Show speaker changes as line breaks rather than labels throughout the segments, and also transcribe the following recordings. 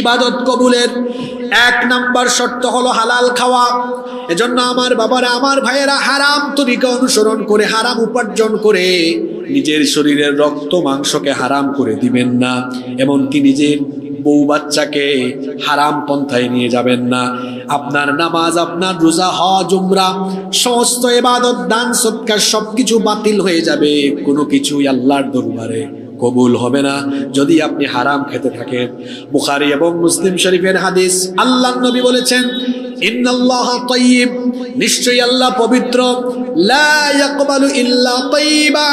ইবাদত কবুলের এক নাম্বার শর্ত হলো হালাল খাওয়া। এজন্য আমার বাবারা, আমার ভাইয়েরা, হারাম তরিকা অনুসরণ করে, হারাম উপার্জন করে নিজের শরীরের রক্ত মাংসকে হারাম করে দিবেন না। এমনকি নিজের বউ বাচ্চাকে হারাম পন্থায় নিয়ে যাবেন না। আপনার নামাজ, আপনার রোজা, হজ, উমরা, সমস্ত ইবাদত, দান, সদকা সবকিছু বাতিল হয়ে যাবে। কোনো কিছুই আল্লাহর দরবারে কবুল হবে না যদি আপনি হারাম খেতে থাকেন। বুখারী এবং মুসলিম শরীফের হাদিস, আল্লাহর নবী বলেছেন, ইন্নাল্লাহা তাইয়্যিব, নিশ্চয়ই আল্লাহ পবিত্র, লা ইয়াকবালু ইল্লা তাইয়্যিবা,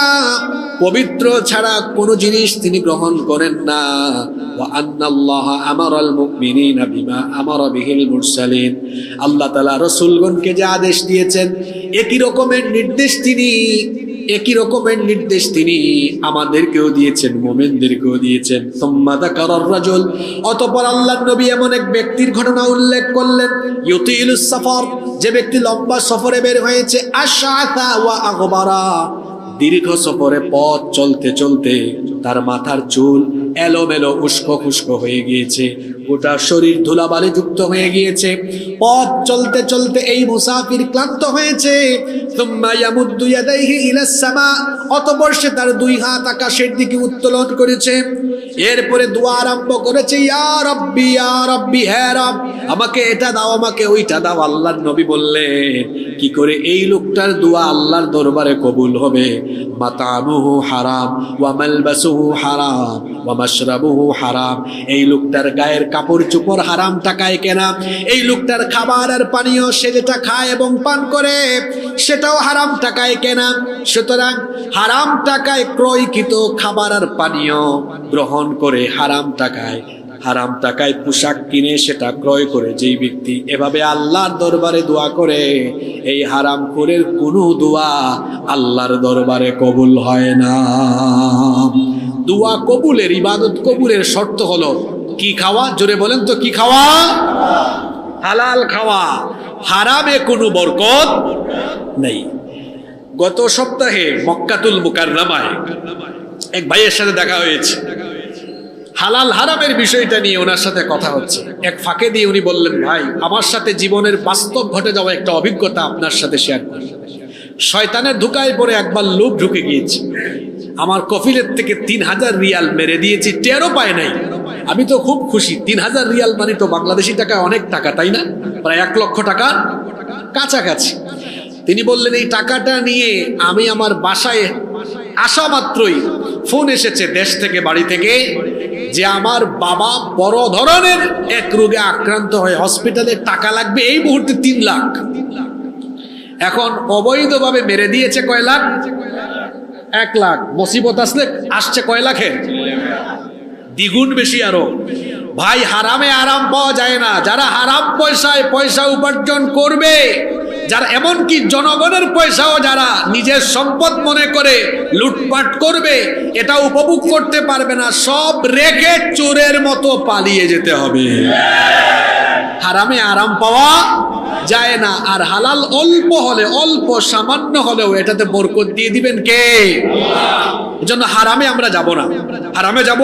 পবিত্র ছাড়া কোনো জিনিস তিনি গ্রহণ করেন না। ওয়া আন্নাল্লাহা আমারাল মুমিনিনা বিমা আমারা বিহিল মুরসালিন, আল্লাহ তাআলা রাসূলগণকে যে আদেশ দিয়েছেন, একই রকমের নির্দেশ তিনি আমাদেরকেও দিয়েছেন, মুমিনদেরকেও দিয়েছেন। সুম্মা যাকারার রাজুল, অতঃপর আল্লাহর নবী এমন এক ব্যক্তির ঘটনা উল্লেখ করলেন, ইউতিলুস সাফর, যে ব্যক্তি লম্বা সফরে বের হয়েছে, আশআসা ওয়া আগবারা, দীর্ঘ সফরে পথ চলতে চলতে তার মাথার চুল এলোমেলো, উস্কো খুস্কো হয়ে গিয়েছে, গোটা শরীর ধুলাবালি যুক্ত হয়ে গিয়েছে। পথ চলতে চলতে এই মুসাফির ক্লান্ত হয়েছে। সুম্মা ইয়ামুদ্দু ইয়াদাইহি ইলাস সামা, অতঃপর সে তার দুই হাত আকাশের দিকে উত্তোলন করেছে। এরপরে দোয়া আরম্ভ করেছে, ইয়া রাব্বি, ইয়া রাব্বি, হে রব, আমাকে এটা দাও, আমাকে ওইটা দাও। আল্লাহর নবী বললেন, কি করে এই লোকটার দোয়া আল্লাহর দরবারে কবুল হবে? মাতামুহু হারাম ওয়া মালবাসুহু হারাম ওয়া মাশরাবুহু হারাম, এই লোকটার গায়ের কাপড় চোপড় হারাম টাকায় কেনা, এই লোকটার খাবার আর পানীয় সে যেটা খায় এবং পান করে সেটাও হারাম টাকায় কেনা। সুতরাং হারাম টাকায় ক্রয়কৃত খাবার আর পানীয় গ্রহণ করে হারাম টাকায় পোশাক কিনে সেটা ক্রয় করে যেই ব্যক্তি এভাবে আল্লাহর দরবারে দোয়া করে, এই হারাম করে কোনো দোয়া আল্লাহর দরবারে কবুল হয় না। দোয়া কবুলের, ইবাদত কবুলের শর্ত হলো কি খাওয়া? জোরে বলেন তো, কি খাওয়া? হালাল খাওয়া। হারামে কোনো বরকত নেই। গত সপ্তাহে মক্কাতুল মুকাররমায় এক ভাইয়ের সাথে দেখা হয়েছে। হালাল হারামের বিষয়টা নিয়ে ওনার সাথে কথা হচ্ছে। এক ফাঁকে দিয়ে উনি বললেন, ভাই, আমার সাথে জীবনের বাস্তব ঘটে যাওয়া একটা অভিজ্ঞতা আপনার সাথে শেয়ার করি। শয়তানের ধোঁকায় পড়ে একবার লোভ ঢুকে গিয়েছে। আমার কফিলের থেকে 3000 রিয়াল মেরে দিয়েছি, টেরও পায় নাই। আমি তো খুব খুশি। 3000 রিয়াল মানে তো বাংলাদেশি টাকা অনেক টাকা, তাই না? প্রায় 1 লক্ষ টাকার কাছাকাছি। তিনি বললেন, এই টাকাটা নিয়ে আমি আমার বাসায় আসা মাত্রই ফোন এসেছে দেশ থেকে, বাড়ি থেকে, যে আমার বাবা বড় ধরনের এক রোগে আক্রান্ত হয়ে হসপিটালে টাকা লাগবে এই মুহূর্তে 3 লাখ। এখন অবৈধভাবে মেরে দিয়েছে কয় লাখ? 1 লাখ। মুসিবত আসছে কয় লাখে? দ্বিগুণ বেশি আরো। ভাই, হারামে আরাম পাওয়া যায় না। যারা হারাম পয়সায় পয়সা উপার্জন করবে, যারা এমনকি জনগণের পয়সাও যারা নিজের সম্পদ মনে করে লুটপাট করবে, এটা উপভোগ করতে পারবে না। সব রেখে চোরের মতো পালিয়ে যেতে হবে। হারামে আরাম পাওয়া যায় না। আর হালাল অল্প হলে, অল্প সামান্য হলেও এটাতে বরকত দিয়ে দিবেন কে? এজন্য হারামে আমরা যাব না। হারামে যাব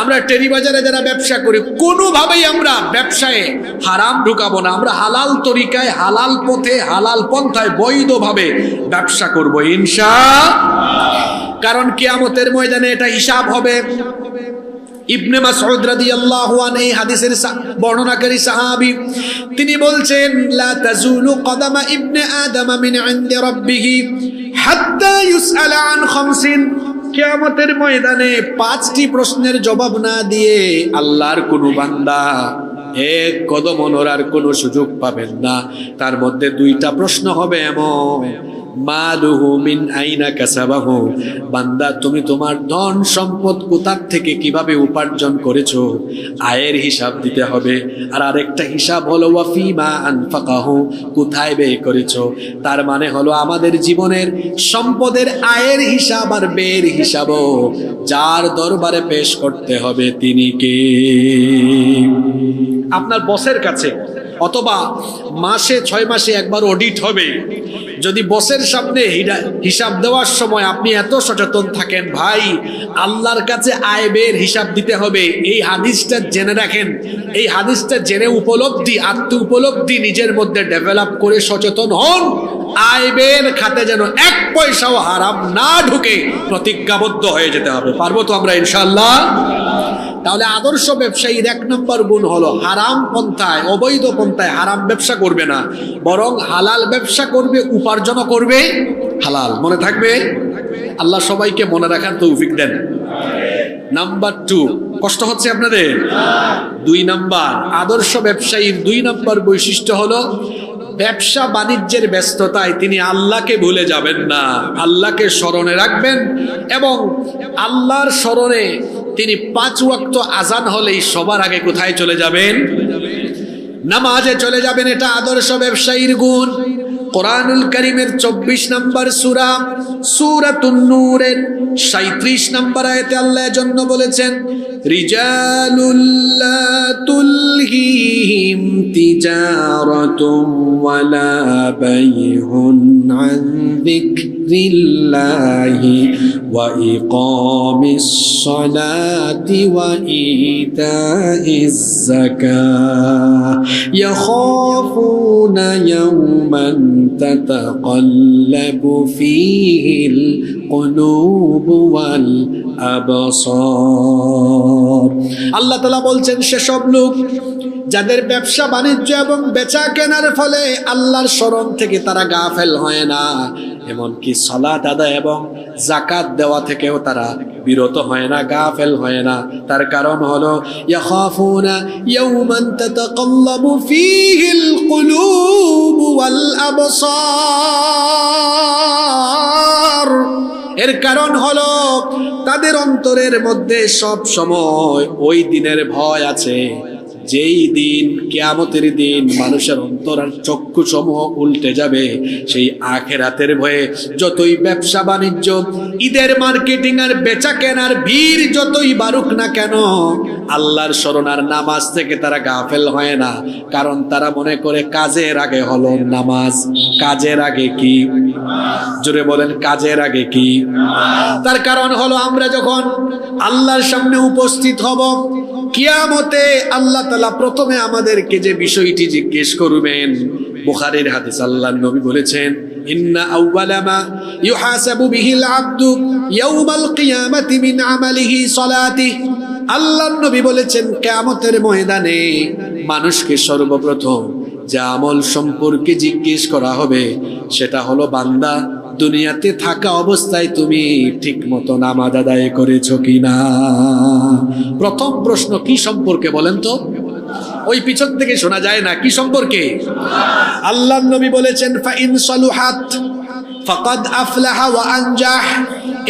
আমরা টেরি বাজারে যারা ব্যবসা করি, কোনোভাবেই আমরা ব্যবসায় হারাম ঢুকাবো না। আমরা হালাল তরিকায়, হালাল পথে, হালাল পন্থায় বৈধভাবে ব্যবসা করব ইনশাআল্লাহ। কারণ কিয়ামতের ময়দানে এটা হিসাব হবে। ইবনে মাসউদ রাদিয়াল্লাহু আনহু, এই হাদিসের বর্ণনাকারী সাহাবী, তিনি বলছেন, লা তাজুলু কদামা ইবনে আদম মিন ইনদি রাব্বিহি হাত্তা ইউসআলা আন খামসিন, কিয়ামতের ময়দানে 5টি প্রশ্নের জবাব না দিয়ে আল্লাহর কোনো বান্দা এক কদম নড়ার কোনো সুযোগ পাবেন না। তার মধ্যে 2টা প্রশ্ন হবে এমন, মালুহু মিন আইনা কাসাবাহু, বান্দা তুমি তোমার ধন সম্পদ কোথা থেকে কিভাবে উপার্জন করেছো, আয়ের হিসাব দিতে হবে। আর আরেকটা হিসাব হলো ওয়াফিমা আনফাকাহু, কোথায় ব্যয় করেছো। তার মানে হলো আমাদের জীবনের সম্পদের আয়ের হিসাব আর ব্যয়ের হিসাবও যার দরবারে পেশ করতে হবে তিনি কে? আপনার বসের কাছে, অথবা মাসে 6 মাসে একবার অডিট হবে। যদি বসের সামনে হিসাব দেওয়ার সময় আপনি এত সচেতন থাকেন, ভাই আল্লাহর কাছে আয়বের হিসাব দিতে হবে, এই হাদিসটা জেনে রাখেন। এই হাদিসটা জেনে আত্ম উপলব্ধি নিজের মধ্যে ডেভেলপ করে সচেতন হন, আয়বের খাতে যেন এক পয়সাও হারাম না ঢুকে প্রতিজ্ঞাবদ্ধ হয়ে যেতে হবে। পারবো তো আমরা ইনশাআল্লাহ? তাহলে আদর্শ ব্যবসায়ীর 1 নম্বর গুণ হলো হারাম পন্থায়, অবৈধ পন্থায় হারাম ব্যবসা করবে না, বরং হালাল ব্যবসা করবে, উপার্জন করবে হালাল। মনে থাকবে? আল্লাহ সবাইকে মনে রাখার তৌফিক দেন। নাম্বার 2, কষ্ট হচ্ছে আপনাদের? 2 নাম্বার, আদর্শ ব্যবসায়ীর 2 নম্বর বৈশিষ্ট্য হলো ব্যবসা বাণিজ্যের ব্যস্ততায় তিনি আল্লাহকে ভুলে যাবেন না, আল্লাহকে স্মরণে রাখবেন এবং আল্লাহর স্মরণে তিনি 5 ওয়াক্ত আজান হলেই সবার আগে কোথায় চলে যাবেন? নামাজে চলে যাবেন। এটা আদর্শ ব্যবসায়ীর গুণ। কোরআনুল কারীমের 24 নম্বর সূরা সূরাতুন নূরের 37 নম্বর আয়াতে আল্লাহ জন্য বলেছেন, রিজালুল লা তুলহিহিম তিজারাতুন ওয়ালা বাইউন আন যিকরিল্লাহি ওয়া ইকামিস সালাতি ওয়া ইতাইজ যাকাহ ইয়াখাফুনা ইয়াওমান তাতাকাল্লাবু ফীহিল কুলুবু ওয়াল আবসার। আল্লাহ তাআলা বলছেন সেসব লোক যাদের ব্যবসা বাণিজ্য এবং বেচা কেনার ফলে আল্লাহর স্মরণ থেকে তারা গাফেল হয় না, এমনকি সালাত আদায় এবং যাকাত দেওয়া থেকেও তারা বিরত হয় না, গাফেল হয় না। তার কারণ হলো ইয়াখাফুনা ইয়াওমান তাতাকাল্লাবু ফীহিল কুলুবু ওয়াল আবসার। এর কারণ হলো তাদের অন্তরের মধ্যে সব সময় ওই দিনের ভয় আছে, যেই দিন কিয়ামতের দিন মানুষের অন্তর আর চক্ষু সমূহ উল্টে যাবে। সেই আখিরাতের ভয়ে যতই ব্যবসা বাণিজ্য, ঈদের মার্কেটিং আর বেচা কেনার ভিড় যতই বাড়ুক না কেন, আল্লাহর স্মরণ আর নামাজ থেকে তারা গাফেল হয় না। কারণ তারা মনে করে কাজের আগে হলো নামাজ। কাজের আগে কি? জোরে বলেন, কাজের আগে কি? তার কারণ হলো আমরা যখন আল্লাহর সামনে উপস্থিত হব কিয়ামতে, আল্লাহ তাআলা প্রথমে আমাদেরকে যে বিষয়টি জিজ্ঞেস করবেন, বুখারীর হাদিস, আল্লাহর নবী বলেছেন, ইন্না আউওয়ালা মা ইউহাসাবু বিহিল আবদু ইয়াউমাল কিয়ামাতি মিন আমালিহি সালাতিহি। আল্লাহর নবী বলেছেন কিয়ামতের ময়দানে মানুষকে সর্বপ্রথম যে আমল সম্পর্কে জিজ্ঞেস করা হবে সেটা হলো, বান্দা দুনিয়াতে থাকা অবস্থায় তুমি ঠিক মতো নামাজ আদায় করেছো কিনা। প্রথম প্রশ্ন কি সম্পর্কে বলেন তো? ওই পিছন থেকে শোনা যায় না, কি সম্পর্কে? আল্লাহর নবী বলেছেন, ফাইন সালুহাত ফাকাদ আফলাহা ওয়া আনজাহ।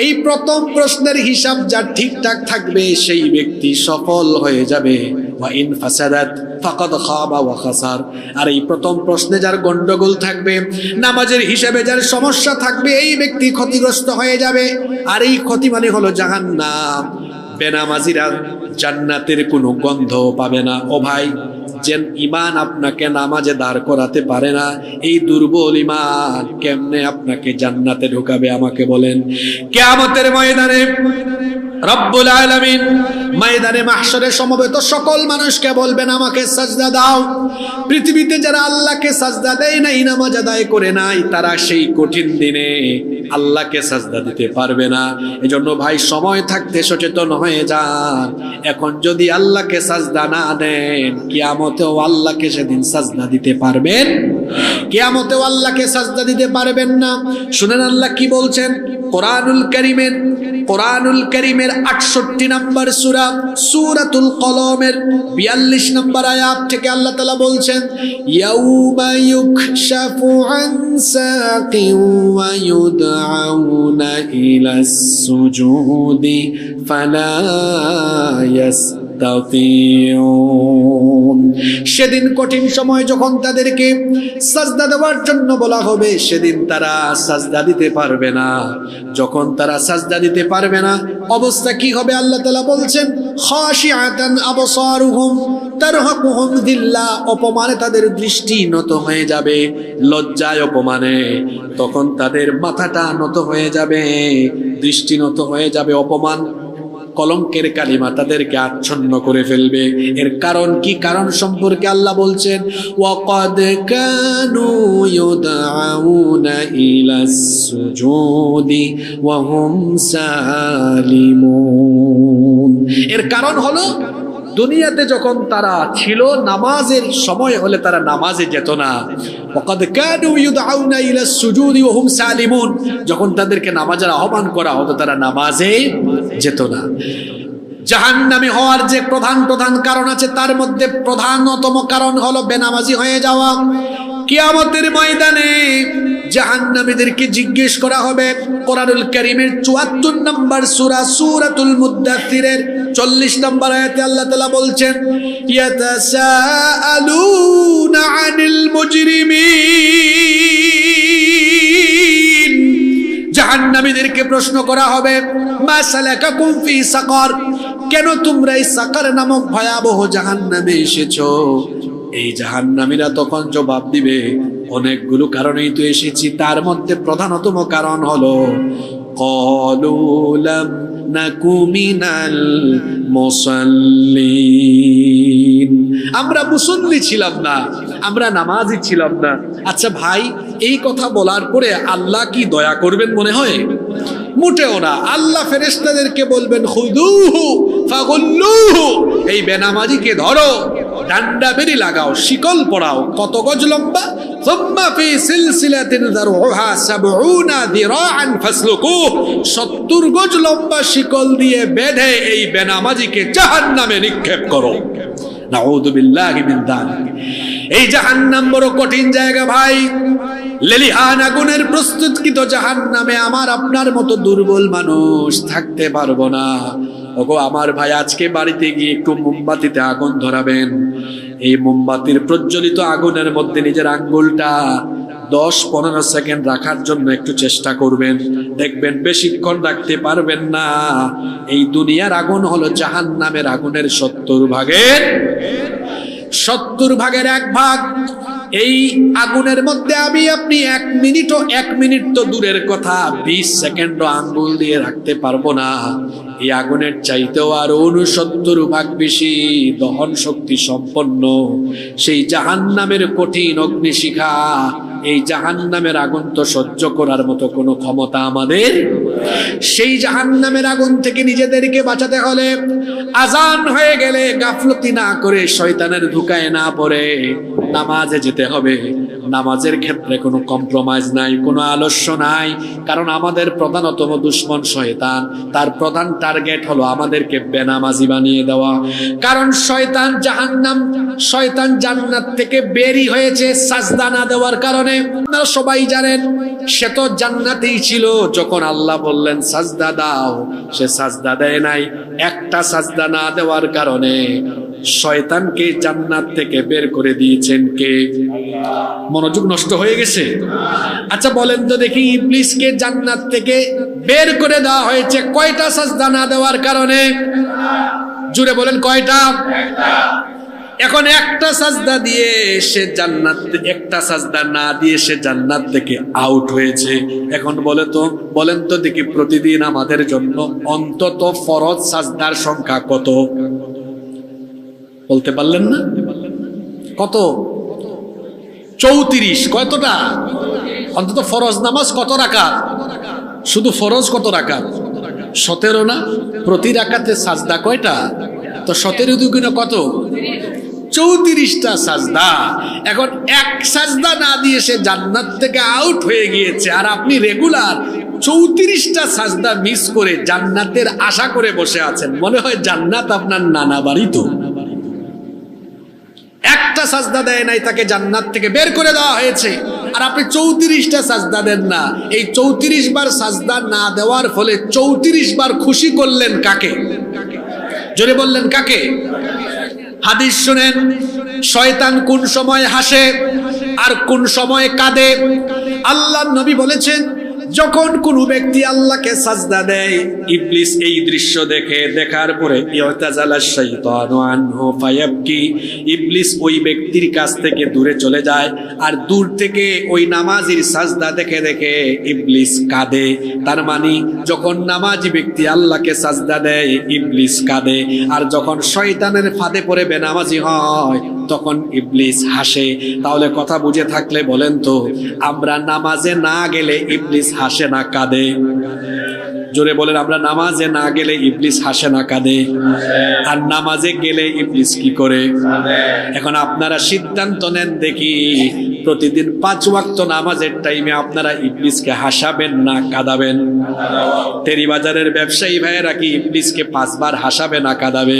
এই প্রথম প্রশ্নের হিসাব যার ঠিকঠাক থাকবে সেই ব্যক্তি সফল হয়ে যাবে। ওয়া ইন ফাসাদাত ফাকাদ খাবা ওয়া খাসার। আর এই প্রথম প্রশ্নে যার গন্ডগোল থাকবে, নামাজের হিসাবে যার সমস্যা থাকবে, এই ব্যক্তি ক্ষতিগ্রস্ত হয়ে যাবে। আর এই ক্ষতি মানে হলো জাহান্নাম। বেনামাজিরা জান্নাতের কোনো গন্ধ পাবে না। ও ভাই, যেন ইমান আপনাকে নামাজে দাঁড় করাতে পারে না, এই দুর্বল ইমান কেমনে আপনাকে জান্নাতে ঢুকাবে আমাকে বলেন? কিয়ামতের ময়দানে রব্বুল আলামিন ময়দানে মাহশরে সমবেত সকল মানুষকে বলবেন, আমাকে সাজদা দাও। পৃথিবীতে যারা আল্লাহকে সাজদা দেয় নাই, নামাজ আদায় করে নাই, তারা সেই কঠিন দিনে আল্লাহকে সাজদা দিতে পারবে না। এজন্য ভাই, সময় থাকতে সচেতন হয়ে যান। এখন যদি আল্লাহকে সাজদা না দেন, কিয়ামতেও আল্লাহকে সেদিন সাজদা দিতে পারবেন? কিয়ামতেও আল্লাহকে সাজদা দিতে পারবেন না। শুনেন আল্লাহ কি বলছেন কোরআনুল কারীমের 68 নম্বর সূরা সূরাতুল কলমের 42 নম্বর আয়াত থেকে আল্লাহ তাআলা বলছেন, ইয়াউমা ইউকশাফু আন সাকিন ওয়া ইউদআউনা ইলাস সুজুদি ফালা ইয়াস্তাতিউন। সেদিন কঠিন সময় যখন তাদেরকে সাজদা দেওয়ার জন্য বলা হবে, সেদিন তারা সাজদা দিতে পারবে না। যখন তারা সাজদা দিতে পারবে না, অবস্থা কি হবে আল্লাহ তাআলা বলছেন, খাশিআতান আবসারুহুম তারহাকুহুম যিল্লাহ, অপমানে তাদের দৃষ্টি নত হয়ে যাবে, লজ্জায় অপমানে। তখন তাদের মাথাটা নত হয়ে যাবে, দৃষ্টি নত হয়ে যাবে, অপমান কলঙ্কের কালিমা তাদেরকে আচ্ছন্ন করে ফেলবে। এর কারণ কি? কারণ সম্পর্কে আল্লাহ বলছেন, ওয়াকাদ কানু ইউদআউনা ইলাস সুজুদি ওয়া হুম সালিমুন। এর কারণ হলো দুনিয়াতে যখন তারা ছিল, নামাজের সময় হলে তারা নামাজে যেত না। ওয়াকাদ কানু ইউদআউনা ইলাস সুজুদি ওয়া হুম সালিমুন, যখন তাদেরকে নামাজের আহ্বান করা হতো তারা নামাজে যেত না। জাহান্নামী হওয়ার যে প্রধান প্রধান কারণ আছে, তার মধ্যে প্রধানতম কারণ হলো বেনামাজি হয়ে যাওয়া। কিয়ামতের ময়দানে জাহান্নামীদেরকে জিজ্ঞেস করা হবে। কোরআনুল কারীমের ৭৪ নম্বর সূরা সূরাতুল মুদ্দাথিরের ৪০ নম্বর আয়াতে আল্লাহ তাআলা বলছেন, ইয়াতাসাআলুনা আনিল মুজরিমিন, জাহান্নামীদেরকে প্রশ্ন করা হবে, মা সালাকাকুম ফি সাকার, কেন তোমরা এই সাকার নামক ভয়াবহ জাহান্নামে এসেছো? এই জাহান্নামীরা তখন জবাব দিবে, অনেকগুলো কারণেই তো এসেছি, তার মধ্যে প্রধানতম কারণ হলো ক্বালু লাম নাকু মিনাল মুসাল্লিন, আমরা মুসল্লি ছিলাম না, আমরা নামাজি ছিলাম না। আচ্ছা ভাই, এই কথা বলার পরে আল্লাহ কি দয়া করবেন মনে হয়? মোটেও না। আল্লাহ ফেরেশতাদেরকে বলবেন, খুযুহু ফাগুল্লুহু, এই বেনামাজিকে ধরো, ডান্ডা বেরি লাগাও, শিকল পরাও। কত গজ লম্বা? সুম্মা ফি সিলসিলাতিন যারউহা ৭০ যিরাআন ফাসলুকুহ, ৭০ গজ লম্বা শিকল দিয়ে বেঁধে এই বেনামাজিকে জাহান্নামে নিক্ষেপ করো। নাউযু বিল্লাহি মিন যালিক। এই জাহান্নাম বড় কঠিন জায়গা ভাই। লেলিহান আগুনের প্রস্তুতকৃত জাহান্নামে আমার আপনার মতো দুর্বল মানুষ থাকতে পারবো না। ওগো আমার ভাই, আজকে বাড়িতে গিয়ে একটু মোমবাতিতে আগুন ধরাবেন। এই মোমবাতির প্রজ্বলিত আগুনের মধ্যে নিজের আঙ্গুলটা ১০-১৫ সেকেন্ড রাখার জন্য একটু চেষ্টা করবেন, দেখবেন বেশিক্ষণ রাখতে পারবেন না। এই দুনিয়ার আগুন হলো জাহান্নামের আগুনের ৭০ ভাগের ১ ভাগ। এই আগুনের মধ্যে আমি আপনি ১ মিনিট তো দূরের কথা, ২০ সেকেন্ডও আঙ্গুল দিয়ে রাখতে পারবো না। এই আগুনের চাইতেও আরো ৬৯ ভাগ বেশি দহন শক্তি সম্পন্ন সেই জাহান্নামের কঠিন অগ্নিশিখা। এই জাহান্নামের আগুন তো সহ্য করার মতো কোনো ক্ষমতা আমাদের। সেই জাহান্নামের আগুন থেকে নিজেদেরকে বাঁচাতে হলে আজান হয়ে গেলে গাফলতি না করে, শয়তানের ধোঁকায় না পড়ে নামাজে যেতে হবে। নামাজের ক্ষেত্রে কোনো কম্প্রোমাইজ নাই, কোনো আলস্য নাই, কারণ আমাদের প্রধানতম দুশমন শয়তান। তার প্রধান টার্গেট হলো আমাদেরকে বেনামাজি বানিয়ে দেওয়া। কারণ শয়তান জান্নাত থেকে বেরি হয়েছে সাজদা না দেওয়ার কারণে। আপনারা সবাই জানেন, সে তো জান্নাতেই ছিল, যখন আল্লাহ বললেন সাজদা দাও, সে সাজদা দেয় নাই। একটা সাজদা না দেওয়ার কারণে শয়তানকে জান্নাত থেকে বের করে দিয়েছেন কে? মনোযোগ নষ্ট হয়ে গেছে। আচ্ছা বলেন তো দেখি, ইবলিসকে জান্নাত থেকে বের করে দেওয়া হয়েছে কয়টা সাজদা না দেওয়ার কারণে? জুড়ে বলেন কয়টা? এখন একটা সাজদা দিয়ে সে জান্নাত, একটা সাজদা না দিয়ে সে জান্নাত থেকে আউট হয়েছে। এখন বলেন তো দেখি, প্রতিদিন আমাদের জন্য অন্তত ফরজ সাজদার সংখ্যা কত? বলতে পারলেন না? কত? ৩৪। কতটা? অন্তত ফরজ নামাজ কত রাকাত? শুধু ফরজ কত রাকাত? ১৭ না? প্রতি রাকাতে সাজদা কয়টা? তো ১৭ দুগুণে কত? ৩৪টা সাজদা। এখন এক সাজদা না দিয়ে সে জান্নাত থেকে আউট হয়ে গিয়েছে, আর আপনি রেগুলার ৩৪টা সাজদা মিস করে জান্নাতের আশা করে বসে আছেন। মনে হয় জান্নাত আপনার নানা বাড়ি। তো একটা সাজদা দেয় নাই, তাকে জান্নাত থেকে বের করে দেওয়া হয়েছে, আর আপনি ৩৪টা সাজদা দেন না। এই ৩৪ বার সাজদা না দেওয়ার ফলে ৩৪ বার খুশি করলেন কাকে? জোরে বললেন কাকে? হাদিস শুনেন, শয়তান কোন সময় হাসে আর কোন সময় কাঁদে। আল্লাহর নবী বলেছেন, যখন কোন ব্যক্তি আল্লাহকে সাজদা দেয়, ইবলিস এই দৃশ্য দেখার পরে ইয়াতাজালা শাইতানু আনহু ফায়াবকি, ইবলিস ওই ব্যক্তির কাছ থেকে দূরে চলে যায়, আর দূর থেকে ওই নামাজির সাজদা দেখে ইবলিস কাঁদে। তার মানে যখন নামাজি ব্যক্তি আল্লাহকে সাজদা দেয়, ইবলিস কাঁদে, আর যখন শয়তানের ফাঁদে পড়ে বেনামাজি হয়, তখন ইবলিস হাসে। তাহলে কথা বুঝে থাকলে বলেন তো, আমরা নামাজে না গেলে ইবলিস হাসে না কাঁদে? জোরে বলেন, আমরা নামাজে না গেলে ইবলিস হাসে না কাঁদে? আর নামাজে গেলে ইবলিস কি করে? এখন আপনারা সিদ্ধান্ত নেন দেখি, প্রতিদিন 5 ওয়াক্ত নামাজের টাইমে আপনারা ইবলিসকে হাসাবেন না কাঁদাবেন? টেরিবাজারের ব্যবসায়ী ভাইয়েরা কি ইবলিসকে 5 বার হাসাবে না কাঁদাবে?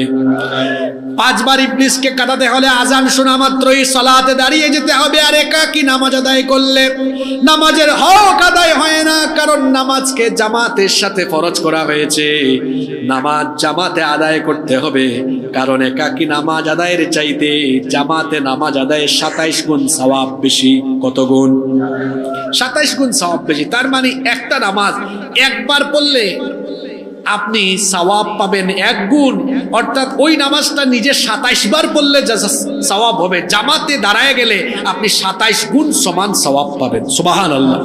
5 বার ইবলিসকে কাঁদাতে হলে আজান শোনা মাত্রই সালাতে দাঁড়িয়ে যেতে হবে। আর একাকী নামাজ আদায় করলে নামাজের হক আদায় হয় না, কারণ নামাজকে জামাতের সাথে ফরজ করা হয়েছে। নামাজ জামাতে আদায় করতে হবে, কারণ একাকী নামাজ আদায়ের চাইতে জামাতে নামাজ আদায়ে 27 গুণ সওয়াব বেশি। কত গুণ? 27 গুণ সওয়াব বেশি। তার মানে একটা নামাজ একবার পড়লে আপনি সওয়াব পাবেন 1 গুণ, অর্থাৎ ওই নামাজটা নিজে 27 বার পড়লে সওয়াব হবে, জামাতে দাঁড়ায় গেলে আপনি 27 গুণ সমান সওয়াব পাবেন। সুবহানাল্লাহ।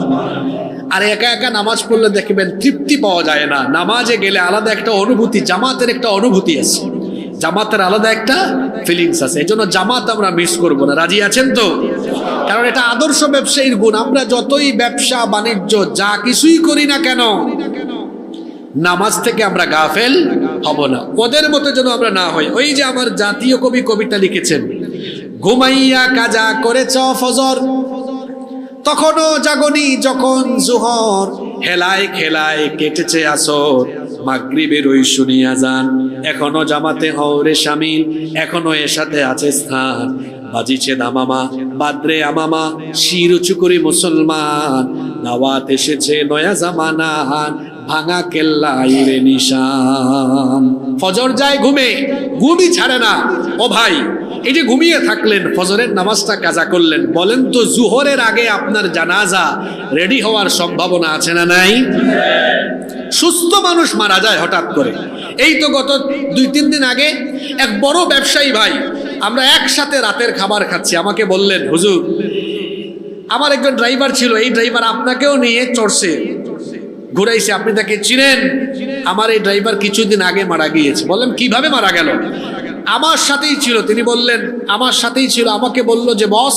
আর একা একা নামাজ পড়লে দেখবেন তৃপ্তি পাওয়া যায় না, নামাজে গেলে আলাদা একটা অনুভূতি, জামাতের একটা অনুভূতি আছে, জামাতের আলাদা একটা ফিলিংস আছে। এই জন্য জামাত আমরা মিস করবো না। রাজি আছেন তো? কারণ এটা আদর্শ ব্যবসায়ীর গুণ। আমরা যতই ব্যবসা বাণিজ্য যা কিছুই করি না কেন, নামাজ থেকে আমরা গাফেল হব না, ওদের মতো যেন আমরা না হই। ওই যে আমার জাতীয় কবি কবিতা লিখেছেন, ঘুমাইয়া কাজা করেছ ফজর, তখনও জাগনি যখন জোহর, হেলায় খেলায় কেটেছে আসর, মাগরিবের ওই শুনিয়া যান, এখনো জামাতে হওরে শামিল, এখনো এর সাথে আছে স্থান, বাজিছে দামামা বাদরে আমামা, শির উঁচু করে মুসলমান, দাওয়াত এসেছে নয়া জামানান, ভাঙা কেল্লাইরে নিশান। ফজর যায় ঘুমে, ঘুমই ছাড়ে না। ও ভাই, এই যে ঘুমিয়ে থাকলেন, ফজরের নামাজটা কাজা করলেন, বলেন তো জুহরের আগে আপনার জানাজা রেডি হওয়ার সম্ভাবনা আছে না নাই? সুস্থ মানুষ মারা যায় হঠাৎ করে। এই তো গত 2-3 দিন আগে এক বড় ব্যবসায়ী ভাই, আমরা একসাথে রাতের খাবার খাচ্ছি, আমাকে বললেন, হুজুর আমার একজন ড্রাইভার ছিল, এই ড্রাইভার আপনাকেও নিয়ে চড়ছে, ঘুরাইছে, আপনি তাকে চিনেন? আমার এই ড্রাইভার কিছুদিন আগে মারা গিয়েছে। বললেন কিভাবে মারা গেল? আমার সাথেই ছিল। তিনি বললেন আমার সাথেই ছিল, আমাকে বলল যে বস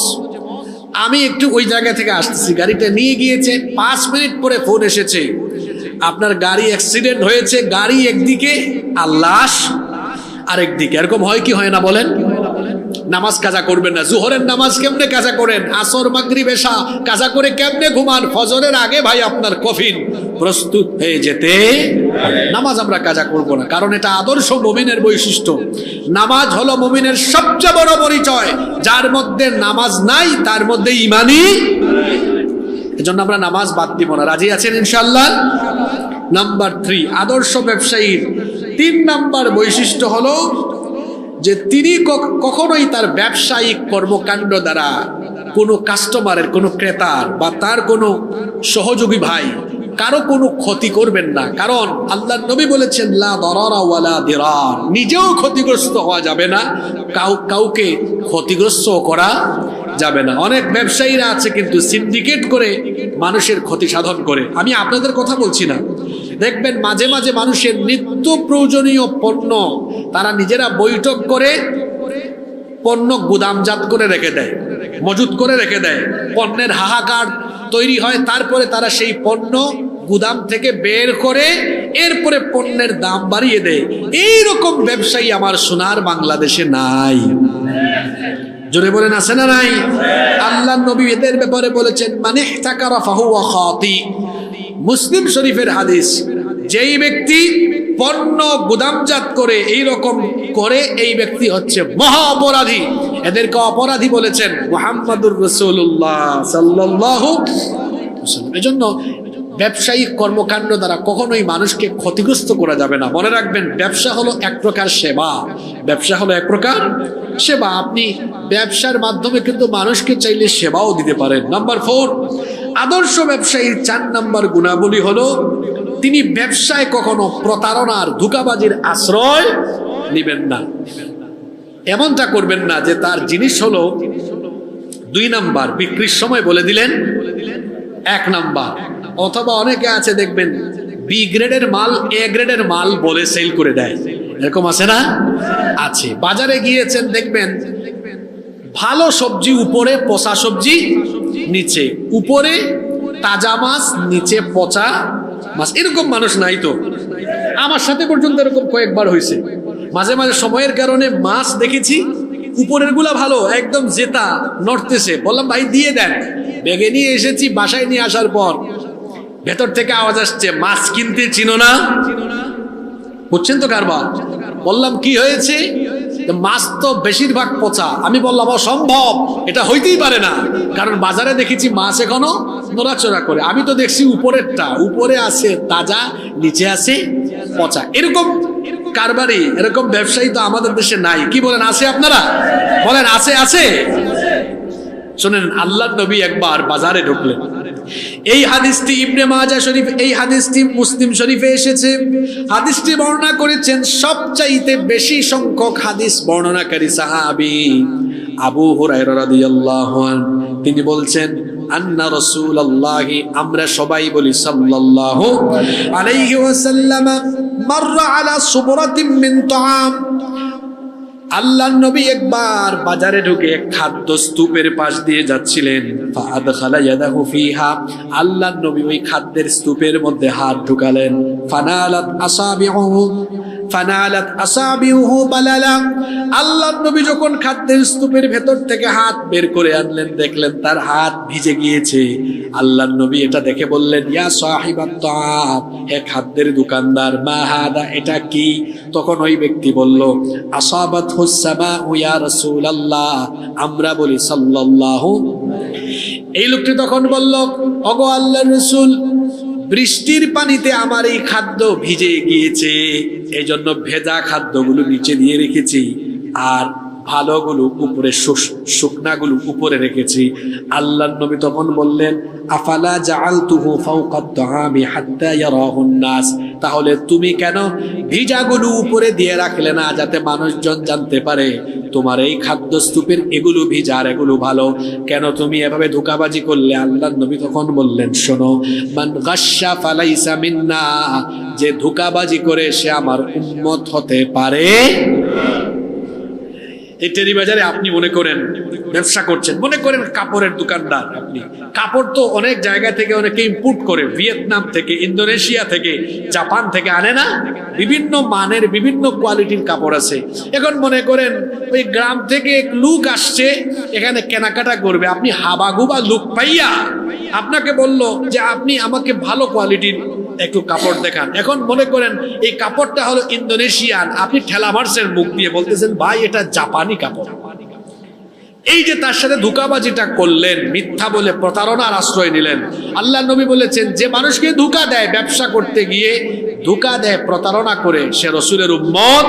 আমি একটু ওই জায়গা থেকে আসতেছি, গাড়িটা নিয়ে গিয়েছে, 5 মিনিট পরে ফোন এসেছে, আপনার গাড়ি অ্যাক্সিডেন্ট হয়েছে, গাড়ি একদিকে আর লাশ আরেকদিকে। এরকম হয় কি হয় না বলেন? নামাজ কাজা করবেন না। জোহরের নামাজ কেমনে কাজা করেন? আসর মাগরিব এশা কাজা করে কেমনে ঘুমান? ফজরের আগে ভাই আপনার কফিন প্রস্তুত হয়ে যেতে, নামাজ আমরা কাজা করব না, কারণ এটা আদর্শ মুমিনের বৈশিষ্ট্য। নামাজ হলো মুমিনের সবচেয়ে বড় পরিচয়। যার মধ্যে নামাজ নাই তার মধ্যে ঈমানই। এজন্য আমরা নামাজ বাদ দিব না। রাজি আছেন ইনশাআল্লাহ? নাম্বার 3, আদর্শ ব্যবসায়ীর 3 নাম্বার বৈশিষ্ট্য হলো যে তিনি কখনোই তার ব্যবসায়িক কর্মকাণ্ড দ্বারা কোনো কাস্টমারের, কোনো ক্রেতার বা তার কোনো সহযোগী ভাই কারো কোনো ক্ষতি করবেন না। কারণ আল্লাহর নবী বলেছেন লা দারারা ওয়ালা দিরার, নিজেও ক্ষতিগ্রস্ত হওয়া যাবে না, কাউকে ক্ষতিগ্রস্ত করা যাবে না। অনেক ব্যবসায়ীরা আছে কিন্তু সিন্ডিকেট করে মানুষের ক্ষতি সাধন করে। আমি আপনাদের কথা বলছি না, দেখবেন মাঝে মাঝে মানুষের নিত্য প্রয়োজনীয় পণ্য তারা নিজেরা বৈঠক করে পণ্য গুদামজাত করে রেখে দেয়, মজুত করে রেখে দেয়, পণ্যের হাহাকার তৈরি হয়, তারপরে তারা সেই পণ্য গুদাম থেকে বের করে এরপরে পণ্যের দাম বাড়িয়ে দেয়। এইরকম ব্যবসায়ী আমার সোনার বাংলাদেশে নাই। জোরে বলেন আছে না নাই? আল্লাহর নবী এদের ব্যাপারে বলেছেন মান ইহতাকারা ফাহুয়া খাতি। মুসলিম শরীফের হাদিস, যেই ব্যক্তি পণ্য গুদামজাত করে এই রকম করে, এই ব্যক্তি হচ্ছে মহা অপরাধী। এদেরকে অপরাধী বলেছেন মুহাম্মাদুর রাসূলুল্লাহ সাল্লাল্লাহু আলাইহি ওয়াসাল্লাম। এজন্য ব্যবসায়িক কর্মকাণ্ড দ্বারা কখনোই মানুষকে ক্ষতিগ্রস্ত করা যাবে না। মনে রাখবেন, ব্যবসা হলো এক প্রকার সেবা। ব্যবসা হলো এক প্রকার সেবা। আপনি ব্যবসার মাধ্যমে কিন্তু মানুষকে চাইলে সেবাও দিতে পারেন। নাম্বার 4, আদর্শ ব্যবসায়ীর 4 নাম্বার গুণাবলী হলো তিনি ব্যবসায় কখনো প্রতারণার, ধোঁকাবাজির আশ্রয় নেবেন না। এমনটা করবেন না যে তার জিনিস হলো 2 নাম্বার, বিক্রির সময় বলে দিলেন 1 নাম্বার। অথবা অনেকে আছে দেখবেন বি গ্রেডের মাল এ গ্রেডের মাল বলে সেল করে দেয়। এরকম আছে না? আছে। বাজারে গিয়েছেন, দেখবেন ভালো সবজি উপরে, পচা সবজি নিচে, উপরে তাজা মাছ, নিচে পচা মাছ। এরকম মানুষ নাই তো? আমার সাথে পর্যন্ত এরকম কয়েকবার হয়েছে। মাঝে মাঝে সময়ের কারণে মাছ দেখেছি উপরের গুলা ভালো, একদম জেতা নড়তেছে, বললাম ভাই দিয়ে দেন। ব্যাগে নিয়ে এসেছি, বাসায় নিয়ে আসার পর ভেতর থেকে আওয়াজ আসছে, মাছ কিনতে চিনো না? বুঝছেন তো কারবার? বললাম কি হয়েছে? মাছ তো বেশিরভাগ পচা। আমি বললাম অসম্ভব, এটা হইতেই পারে না, কারণ বাজারে দেখেছি মাছ এখনো নড়াচড়া করে। আমি তো দেখছি উপরেরটা, উপরে আছে তাজা, নিচে আছে পচা। এরকম কারবারি, এরকম ব্যবসায়ী তো আমাদের দেশে নাই। কি বলেন, আছে? আপনারা বলেন আছে? আছে। শুনেন, আল্লাহর নবী একবার বাজারে ঢুকলেন। এই হাদিসটি ইবনে মাজাহ শরীফ, এই হাদিসটি মুসলিম শরীফে এসেছে। হাদিসটি বর্ণনা করেছেন সবচাইতে বেশি সংখ্যক হাদিস বর্ণনাকারী সাহাবী আবু হুরায়রা রাদিয়াল্লাহু আনহু। তিনি বলছেন, আন্না রাসূলুল্লাহি, আমরা সবাই বলি সাল্লাল্লাহু আলাইহি ওয়াসাল্লাম, মাররা আলা সুবরাতিন মিন তাআম। আল্লাহর নবী একবার বাজারে ঢুকে খাদ্য স্তূপের পাশ দিয়ে যাচ্ছিলেন। ফাআদখালা ইয়াদাহু ফিহা, আল্লাহর নবী ওই খাদ্যের স্তূপের মধ্যে হাত ঢুকালেন। ফানালাত আসাবিউহু বালালা। আল্লাহর নবী যখন খাদ্যের স্তূপের ভেতর থেকে হাত বের করে আনলেন, দেখলেন তার হাত ভিজে গিয়েছে। আল্লাহর নবী এটা দেখে বললেন, ইয়া সাহিবাত তাআম, হে খাদ্যের দোকানদার, মা হাদা, এটা কি? তখন ওই ব্যক্তি বলল, আসাবাত হুসামাউ ইয়া রাসূলুল্লাহ। আমরা বলি সাল্লাল্লাহু। এই লোকটি তখন বলল, ওগো আল্লাহর রাসূল, বৃষ্টির পানিতে আমার এই খাদ্য ভিজে গিয়েছে, এই জন্য ভেজা খাদ্যগুলো নিচে দিয়ে রেখেছি, আর ভালোগুলো উপরে, শুকনাগুলো উপরে রেখেছি। আল্লাহর নবী তখন বললেন, আফালা জাআলতুহু ফাওকাত তাআমি হাত্তা ইয়ারাহুন নাস, তাহলে তুমি কেন ভিজাগুলো উপরে দিয়ে রাখলে না, যাতে মানুষজন জানতে পারে তোমার এই খাদ্যস্তূপের এগুলো ভিজা আর এগুলো ভালো? কেন তুমি এভাবে ধোঁকাবাজি করলে? আল্লাহর নবী তখন বললেন, শোনো, মান গাশশা ফালাইসা মিন্না, যে ধোঁকাবাজি করে সে আমার উম্মত হতে পারে। এই টেরি বাজারে আপনি মনে করেন ব্যবসা করছেন, মনে করেন কাপড়ের দোকানদার আপনি। কাপড় তো অনেক জায়গা থেকে অনেকে ইম্পোর্ট করে, ভিয়েতনাম থেকে, ইন্দোনেশিয়া থেকে, জাপান থেকে আনে না? বিভিন্ন মানের, বিভিন্ন কোয়ালিটির কাপড় আছে। এখন মনে করেন ওই গ্রাম থেকে এক লোক আসছে এখানে কেনাকাটা করবে, আপনি হাবাগুবা লোক পাইয়া আপনাকে বলল যে আপনি আমাকে ভালো কোয়ালিটির একটু কাপড় দেখান। এখন মনে করেন এই কাপড়টা হলো ইন্দোনেশিয়ান, আপনি ঠেলা মারছেন মুখ দিয়ে, বলতেছেন ভাই এটা জাপানি কাপড়। এই যে তার সাথে ধোঁকাবাজিটা করলেন, মিথ্যা বলে প্রতারণার আশ্রয় নিলেন। আল্লাহ নবী বলেছেন, যে মানুষকে ধোঁকা দেয় ব্যবসা করতে গিয়ে, ধোঁকা দেয় প্রতারণা করে, সে রাসূলের উম্মত।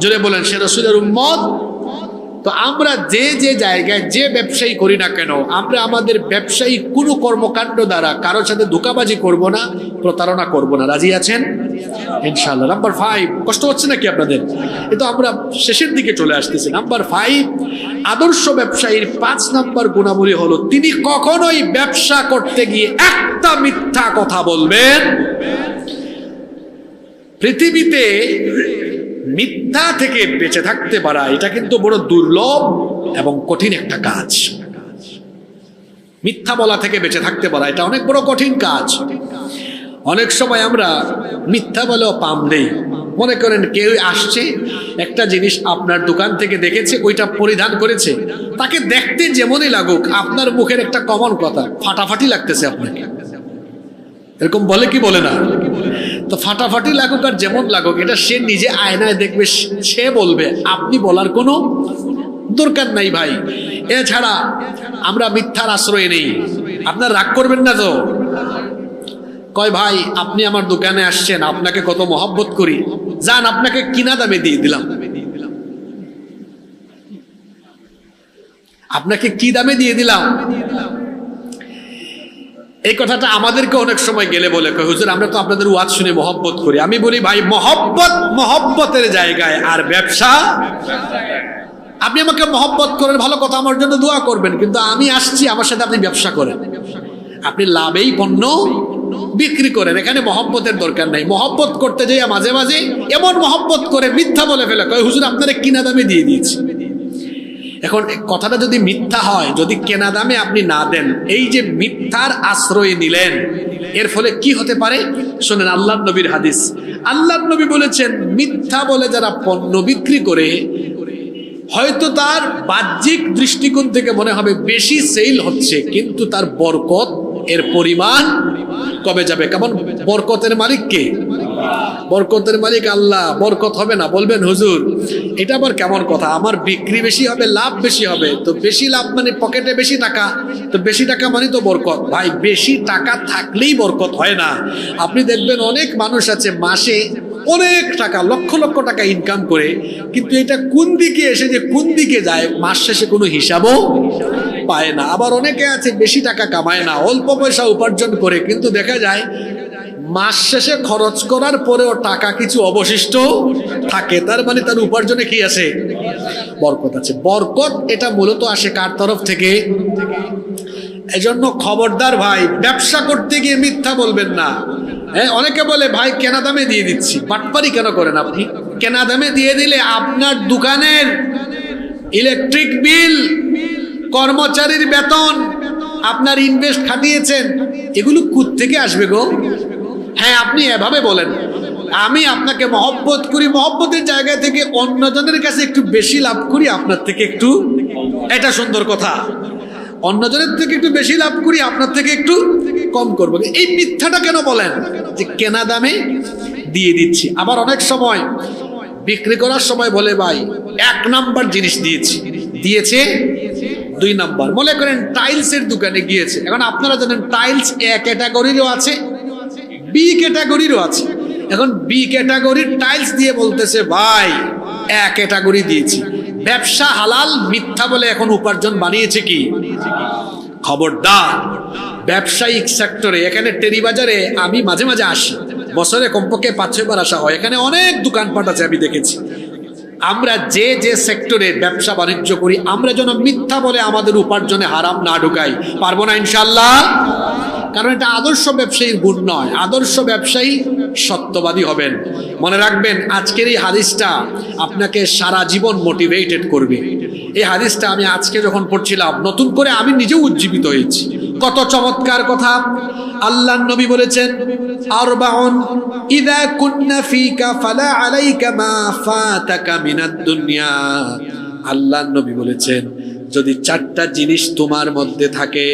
জোরে বলেন, সে রাসূলের উম্মত। তো আমরা যে যে জায়গায় যে ব্যবসায়ী করি না কেন, আমরা আমাদের ব্যবসায়ী কোনো কর্মকাণ্ড দ্বারা কারোর সাথে ধোঁকাবাজি করব না, প্রতারণা করব না। রাজি আছেন ইনশাআল্লাহ? নাম্বার 5, কষ্ট হচ্ছে নাকি আপনাদের? কিন্তু আমরা শেষের দিকে চলে আসতেছি। নাম্বার 5, আদর্শ ব্যবসায়ীর 5 নাম্বার গুণাবলী হলো তিনি কখনোই ব্যবসা করতে গিয়ে একটা মিথ্যা কথা বলবেন। পৃথিবীতে মিথ্যা থেকে বেঁচে থাকতে পারা, এটা কিন্তু বড় দুর্লভ এবং কঠিন একটা কাজ। মিথ্যা বলা থেকে বেঁচে থাকতে পারা, এটা অনেক বড় কঠিন কাজ। অনেক সময় আমরা মিথ্যা বলেও পাম দেই। মনে করেন কেউ আসছে, একটা জিনিস আপনার দোকান থেকে দেখেছে, ওইটা পরিধান করেছে, তাকে দেখতে যেমনই লাগুক, আপনার মুখের একটা কমন কথা, ফাটাফাটি লাগতেছে আপনাকে, এরকম বলে কি বলে না? তো ফাটাফাটি লাগুক আর যেমন লাগুক, এটা সে নিজে আয়নায় দেখবে, সে বলবে, আপনি বলার কোনো দরকার নাই ভাই। এছাড়া আমরা মিথ্যার আশ্রয় নেই। আপনার রাগ করবেন না তো? কয় ভাই আপনি আমার দোকানে আসছেন, আপনাকে কত মহব্বত করি, যান আপনাকে কিনা দামে দিয়ে দিলাম। আপনাকে কি দামে দিয়ে দিলাম? এই কথাটা আমাদেরকে অনেক সময় গেলে বলে কয় হুজুর আমরা তো আপনাদের ওয়াজ শুনে মহব্বত করি। আমি বলি ভাই মহব্বতের জায়গায়, আর ব্যবসা। আপনি আমাকে মহব্বত করেন, ভালো কথা, আমার জন্য দোয়া করবেন, কিন্তু আমি আসছি, আমার সাথে আপনি ব্যবসা করেন, আপনি লাভেই পণ্য বিক্রি করেন, এখানে মহব্বতের দরকার নাই। মহব্বত করতে যাইয়া মাঝে মাঝে এমন মহব্বত করে মিথ্যা বলে ফেলে, কয় হুজুর আপনারা কিনা দামে দিয়ে দিয়েছি। এখন কথাটা যদি মিথ্যা হয়, যদি কেনা দামে আপনি না দেন, এই যে মিথ্যার আশ্রয় নিলেন, এর ফলে কি হতে পারে শোনেন। আল্লাহর নবীর হাদিস, আল্লাহর নবী বলেছেন মিথ্যা বলে যারা পণ্য বিক্রি করে, হয়তো তার বাহ্যিক দৃষ্টিকোণ থেকে মনে হবে বেশি সেল হচ্ছে, কিন্তু তার বরকত এর পরিমাণ কমে যাবে। কেমন? বরকতের মালিক কে? বরকতের মালিক আল্লাহ। বরকত হবে না? বলবেন হুজুর এটা আবার কেমন কথা, আমার বিক্রি বেশি হবে, লাভ বেশি হবে, তো বেশি লাভ মানে পকেটে বেশি টাকা, তো বেশি টাকা মানে তো বরকত। ভাই বেশি টাকা থাকলেই বরকত হয় না। আপনি দেখবেন অনেক মানুষ আছে মাসে অনেক টাকা, লক্ষ লক্ষ টাকা ইনকাম করে, কিন্তু এটা কোন দিকে এসে যে কোন দিকে যায় মাস শেষে কোনো হিসাবও পায় না। আবার অনেকে আছে বেশি টাকা কামায় না, অল্প পয়সা উপার্জন করে, কিন্তু দেখা যায় মাস শেষে খরচ করার পরেও টাকা কিছু অবশিষ্ট থাকে। তার মানে তার উপার্জনে কি আছে? বরকত আছে। বরকত এটা মূলত আসে কার তরফ থেকে? এজন্য খবরদার ভাই, ব্যবসা করতে গিয়ে মিথ্যা বলবেন না। হ্যাঁ, অনেকে বলে ভাই কেনা দামে দিয়ে দিচ্ছি। বাটপারি কেন করেন আপনি? কেনা দামে দিয়ে দিলে আপনার দোকানের ইলেকট্রিক বিল, কর্মচারীর বেতন, আপনার ইনভেস্ট খাটিয়েছেন, এগুলো কোত্থেকে আসবে গো? হ্যাঁ, আপনি এভাবে বলেন আমি আপনাকে মহব্বত করি, মহব্বতের জায়গা থেকে অন্যজনের কাছে একটু বেশি লাভ করি, আপনার থেকে একটু, এটা সুন্দর কথা, অন্যজনের থেকে একটু বেশি লাভ করি, আপনার থেকে একটু কম করবো। এই মিথ্যাটা কেন বলেন যে কেনা দামে দিয়ে দিচ্ছি? আবার অনেক সময় বিক্রি করার সময় বলে ভাই 1 নাম্বার জিনিস দিয়েছে 2 নাম্বার। মনে করেন টাইলসের দোকানে গিয়েছে, এখন আপনারা জানেন টাইলস এ ক্যাটাগরিরও আছে, বি ক্যাটাগরিরও আছে। এখন বি ক্যাটাগরির টাইলস দিয়ে বলতেছে ভাই এ ক্যাটাগরি দিয়েছি। ব্যবসা হালাল, মিথ্যা বলে এখন উপার্জন বানিয়েছে কি? খবরদার। ব্যবসায়িক সেক্টরে, এখানে টেরিবাজারে আমি মাঝে মাঝে আসি, বছরে কমপক্ষে 5-6 বার আসা হয়। এখানে অনেক দোকানপাট আছে, আমি দেখেছি। আমরা যে যে সেক্টরে ব্যবসা বাণিজ্য করি, আমরা যেন মিথ্যা বলে আমাদের উপার্জনে হারাম না ঢুকাই। পারবো না ইনশাল্লাহ? কারণ এটা আদর্শ ব্যবসায়ীর গুণ নয়। আদর্শ ব্যবসায়ী সত্যবাদী হবেন। মনে রাখবেন আজকের এই হাদিসটা আপনাকে সারা জীবন মোটিভেটেড করবে। এই হাদিসটা আমি আজকে যখন পড়ছিলাম, নতুন করে আমি নিজেও উজ্জীবিত হয়েছি। কত চমৎকার কথা! আল্লাহর নবী বলেছেন আরবাউন ইযা কুন্না ফিকা ফালা আলাইকা মা ফাতাকা মিনাদ দুনিয়া। আল্লাহর নবী বলেছেন যদি 4টা জিনিস তোমার মধ্যে থাকে,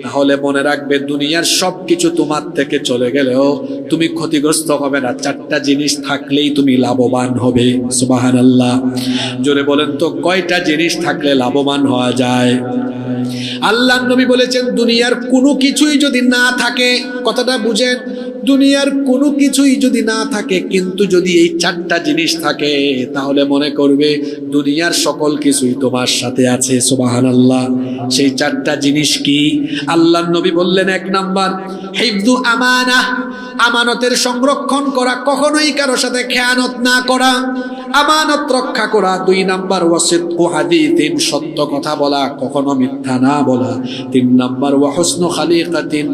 তাহলে মনে রাখবে দুনিয়ার সবকিছু তোমার থেকে চলে গেলেও তুমি ক্ষতিগ্রস্ত হবে না। 4টা জিনিস থাকলেই তুমি লাভবান হবে। সুবহানাল্লাহ। জোরে বলেন তো কয়টা জিনিস থাকলে লাভবান হওয়া যায়? আল্লাহর নবী বলেছেন দুনিয়ার কোনো কিছুই যদি না থাকে, কথাটা বুঝেন, দুনিয়ার কোনো কিছুই যদি না থাকে, কিন্তু যদি এই 4টা জিনিস থাকে, তাহলে মনে করবে দুনিয়ার সকল কিছুই তোমার সাথে আছে। সুবহানাল্লাহ। সেই 4টা জিনিস কি? আল্লাহর নবী বললেন 1 নাম্বার হিফযু আমানাহ, আমানতের সংরক্ষণ করা, কখনোই কারো সাথে খেয়ানত না করা, আমানত রক্ষা করা। 2 নাম্বার ওয়াসিদকু হাদিসিন, সত্য কথা বলা, কখনো মিথ্যা না বলা। 3 নাম্বার ওয়া হুসনু খালিকাতিন,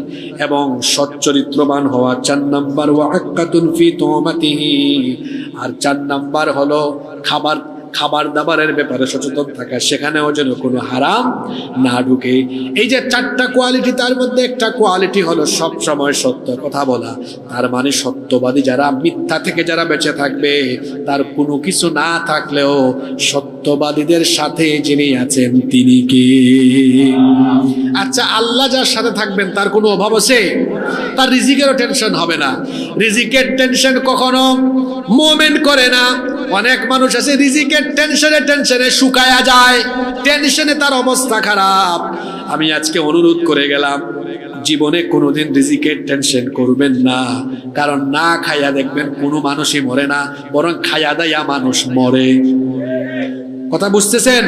এবং সচ্চরিত্রবান হওয়া। 4 নাম্বার ওয়া হাক্কাতুন ফি তুমাতিহি, আর 4 নাম্বার হলো খাবার দাবারের ব্যাপারে সচেতন থাকা, সেখানেও যেন কোনো হারাম না ঢুকে। এই যে 4টা কোয়ালিটি, তার মধ্যে একটা কোয়ালিটি হলো সব সময় সত্য কথা বলা। তার মানে সত্যবাদী যারা, মিথ্যা থেকে যারা বেঁচে থাকবে, তার কোনো কিছু না থাকলেও সত্যবাদীদের সাথে যিনি আছেন তিনি কে? আচ্ছা, আল্লাহ যার সাথে থাকবেন তার কোনো অভাব আছে? তার রিজিকেরও টেনশন হবে না। রিজিকের টেনশন কখনো মুমিন করে না। অনেক মানুষ আছে রিজিকের টেনশনে শুকায়া যায়, টেনশনে তার অবস্থা খারাপ। আমি আজকে অনুরোধ করে গেলাম, জীবনে কোনোদিন রিজিকের টেনশন করবেন না, কারণ না খাইয়া দেখবেন কোনো মানুষই মরে না, বরং খাইয়া দাইয়া মানুষ মরে। কথা বুঝতেছেন?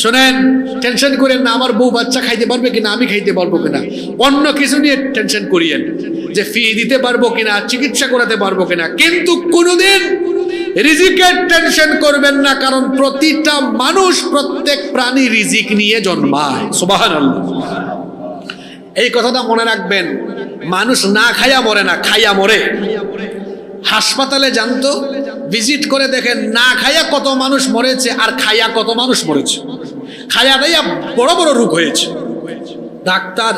শোনেন, টেনশন করেন না আমার বউ বাচ্চা খাইতে পারবে কিনা, আমি খাইতে পারবো কিনা, অন্য কিছু নিয়ে টেনশন করিয়েন, যে ফি দিতে পারবো কিনা, চিকিৎসা করাতে পারবো কিনা, কিন্তু কোনোদিন রিজিকের টেনশন করবেন না, কারণ প্রতিটা মানুষ, প্রত্যেক প্রাণী রিজিক নিয়ে জন্মায়। সুবহানাল্লাহ। এই কথাটা মনে রাখবেন, মানুষ না খাইয়া মরে না, খাইয়া মরে। হাসপাতালে জানতো, ভিজিট করে দেখেন না খাইয়া কত মানুষ মরেছে আর খাইয়া কত মানুষ মরেছে। খাইয়া দাইয়া বড় বড় রোগ হয়েছে, ডাক্তার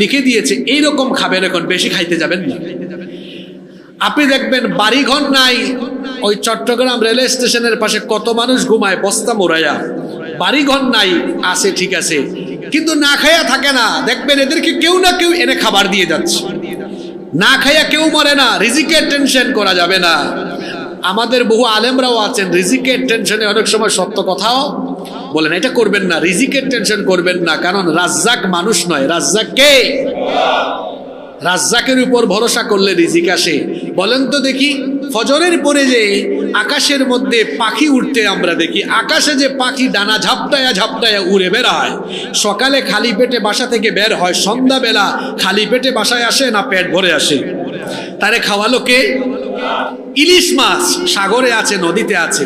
লিখে দিয়েছে এইরকম খাবেন, এখন বেশি খাইতে যাবেন না। আপনি দেখবেন বাড়িঘর নাই, ওই চট্টগ্রাম রেলওয়ে স্টেশনের পাশে কত মানুষ ঘুমায় বস্তা মোড়াইয়া, বাড়িঘর নাই, আছে ঠিক আছে, কিন্তু না খাইয়া থাকে না। দেখবেন এদেরকে কেউ না কেউ এনে খাবার দিয়ে যাচ্ছে। না খাইয়া কেউ মরে না, রিজিকের টেনশন করা যাবে না। আমাদের বহু আলেমরাও আছেন রিজিকের টেনশনে অনেক সময় সত্য কথাও বলেন, এটা করবেন না, রিজিকের টেনশন করবেন না, কারণ রাজ্জাক মানুষ নয়, রাজ্জাক কে? রাজ্জাকের উপর ভরসা করলে রিজিক আসে। বলেন তো দেখি, ফজরের পরে যে আকাশের মধ্যে পাখি উঠতে আমরা দেখি, আকাশে যে পাখি ডানা ঝাপটায়া ঝাপটায়া উড়ে বেড়ায়, সকালে খালি পেটে বাসা থেকে বের হয়, সন্ধ্যাবেলা খালি পেটে বাসায় আসে না পেট ভরে আসে? তারে খাওয়ালো কে? ইলিশ মাছ সাগরে আছে, নদীতে আছে,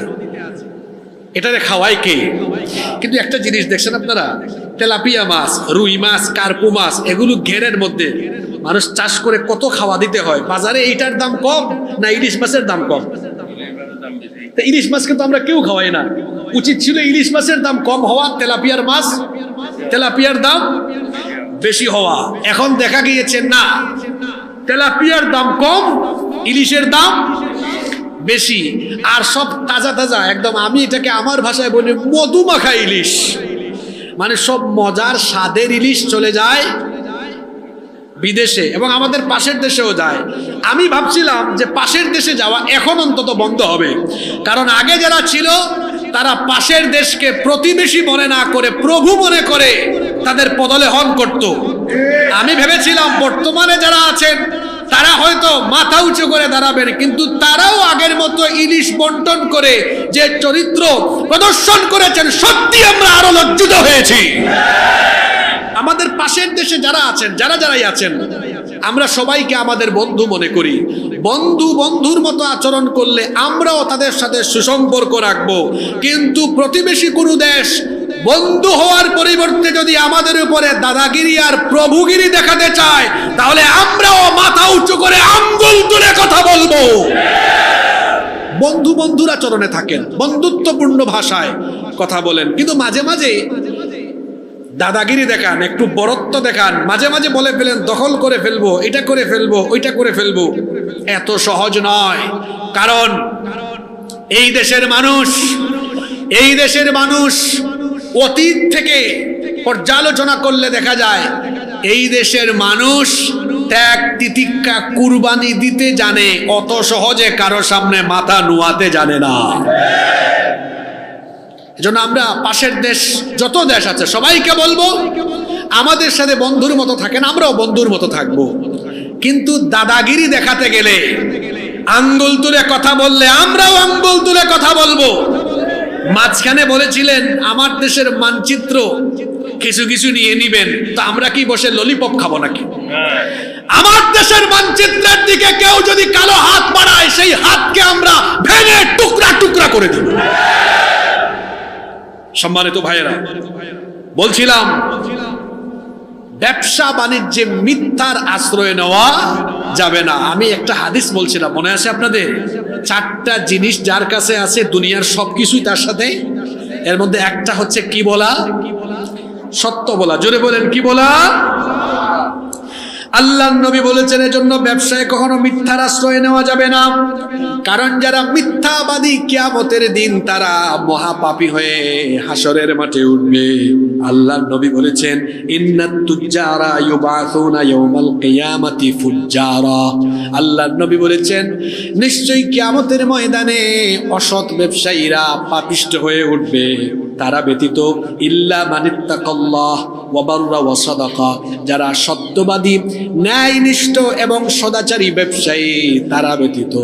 এটারে খাওয়ায় কে? কিন্তু একটা জিনিস দেখছেন আপনারা, তেলাপিয়া মাছ, রুই মাছ, কার্পু মাছ, এগুলো ঘেরের মধ্যে মানুষ চাষ করে কত খাওয়া দিতে হয়, বাজারে এইটার দাম কম না ইলিশ মাছের দাম কম? ইলিশ মাছকে তো আমরা কেউ খাওয়াই না। উচিত ছিল ইলিশ মাছের দাম কম হওয়া, তেলাপিয়ার দাম বেশি হওয়া। এখন দেখা গিয়েছে না, তেলাপিয়ার দাম কম, ইলিশের দাম বেশি, আর সব তাজা তাজা একদম। আমি এটাকে আমার ভাষায় বলি মধুমাখা ইলিশ, মানে সব মজার স্বাদের ইলিশ চলে যায় বিদেশে এবং আমাদের পাশের দেশেও যায়। আমি ভাবছিলাম যে পাশের দেশে যাওয়া এখন অন্তত বন্ধ হবে, কারণ আগে যারা ছিল তারা পাশের দেশকে প্রতিবেশী মনে না করে প্রভু মনে করে তাদের পদলেহন করত। আমি ভেবেছিলাম বর্তমানে যারা আছেন তারা হয়তো মাথা উঁচু করে দাঁড়াবেন, কিন্তু তারাও আগের মতো ইলিশ বন্টন করে যে চরিত্র প্রদর্শন করেছেন, সত্যি আমরা আরো লজ্জিত হয়েছি। আমাদের পাশের দেশে যারা আছেন, যারাই আছেন, আমরা সবাইকে আমাদের বন্ধু মনে করি। বন্ধুর মতো আচরণ করলে আমরাও তাদের সাথে সুসম্পর্ক রাখবো। কিন্তু প্রতিবেশী কোনো দেশ বন্ধু হওয়ার পরিবর্তে যদি আমাদের উপরে দাদাগিরি আর প্রভুগিরি দেখাতে চায়, তাহলে আমরাও মাথা উঁচু করে আঙ্গুল তুলে কথা বলবো। বন্ধুর আচরণে থাকেন, বন্ধুত্বপূর্ণ ভাষায় কথা বলেন, কিন্তু মাঝে মাঝে দাদাগিরি দেখান, একটু বরত্ব দেখান, মাঝে মাঝে বলে ফেলেন দখল করে ফেলবো, এটা করে ফেলবো, ওইটা করে ফেলবো। এত সহজ নয়, কারণ এই দেশের মানুষ অতীত থেকে পর্যালোচনা করলে দেখা যায় এই দেশের মানুষ ত্যাগ তিতিক্ষা কুরবানি দিতে জানে, অত সহজে কারো সামনে মাথা নুয়াতে জানে না। এজন্য আমরা পাশের দেশ, যত দেশ আছে সবাইকে বলবো আমাদের সাথে বন্ধুর মতো থাকেন, আমরাও বন্ধুর মতো থাকবো। কিন্তু দাদাগিরি দেখাতে গেলে, আঙ্গুল তুলে কথা বললে আমরাও আঙ্গুল তুলে কথা বলবো। মাঝখানে বলেছিলেন আমার দেশের মানচিত্র কিছু কিছু নিয়ে নিবেন, তো আমরা কি বসে ললিপপ খাবো নাকি? আমার দেশের মানচিত্রের দিকে কেউ যদি কালো হাত বাড়ায়, সেই হাতকে আমরা ভেঙে টুকরা টুকরা করে দেব। সম্মানিত ভাইয়েরা, বলছিলাম ব্যবসা বাণিজ্যে মিথ্যার আশ্রয় নেওয়া যাবে না। আমি একটা হাদিস বলছিলাম, মনে আছে আপনাদের? 4টা জিনিস যার কাছে আছে দুনিয়ার সবকিছুই তার সাথে, এর মধ্যে একটা হচ্ছে কি বলা? সত্য বলা। জোরে বলেন, কি বলা? আল্লাহর নবী বলেছেন এজন্য ব্যবসায় কখনো মিথ্যার আশ্রয় নেওয়া যাবে না, কারণ যারা মিথ্যাবাদী কিয়ামতের দিন তারা মহাপাপী হয়ে হাসরের মাঠে উঠবে। আল্লাহর নবী বলেছেন ইন্নাত তুজ্জারা ইউবাসুনা ইয়াউমাল কিয়ামাতি ফুজ্জারা। আল্লাহর নবী বলেছেন নিশ্চয়ই কিয়ামতের ময়দানে অসৎ ব্যবসায়ীরা পাপিষ্ঠ হয়ে উঠবে। তারা ব্যতীত ইল্লা মানিত্তাকাল্লাহ ওয়া বাররা ওয়া সাদাকা, যারা সত্যবাদী, ন্যায়নিষ্ঠ এবং সদাচারী ব্যবসায়ী, তারা ব্যতীত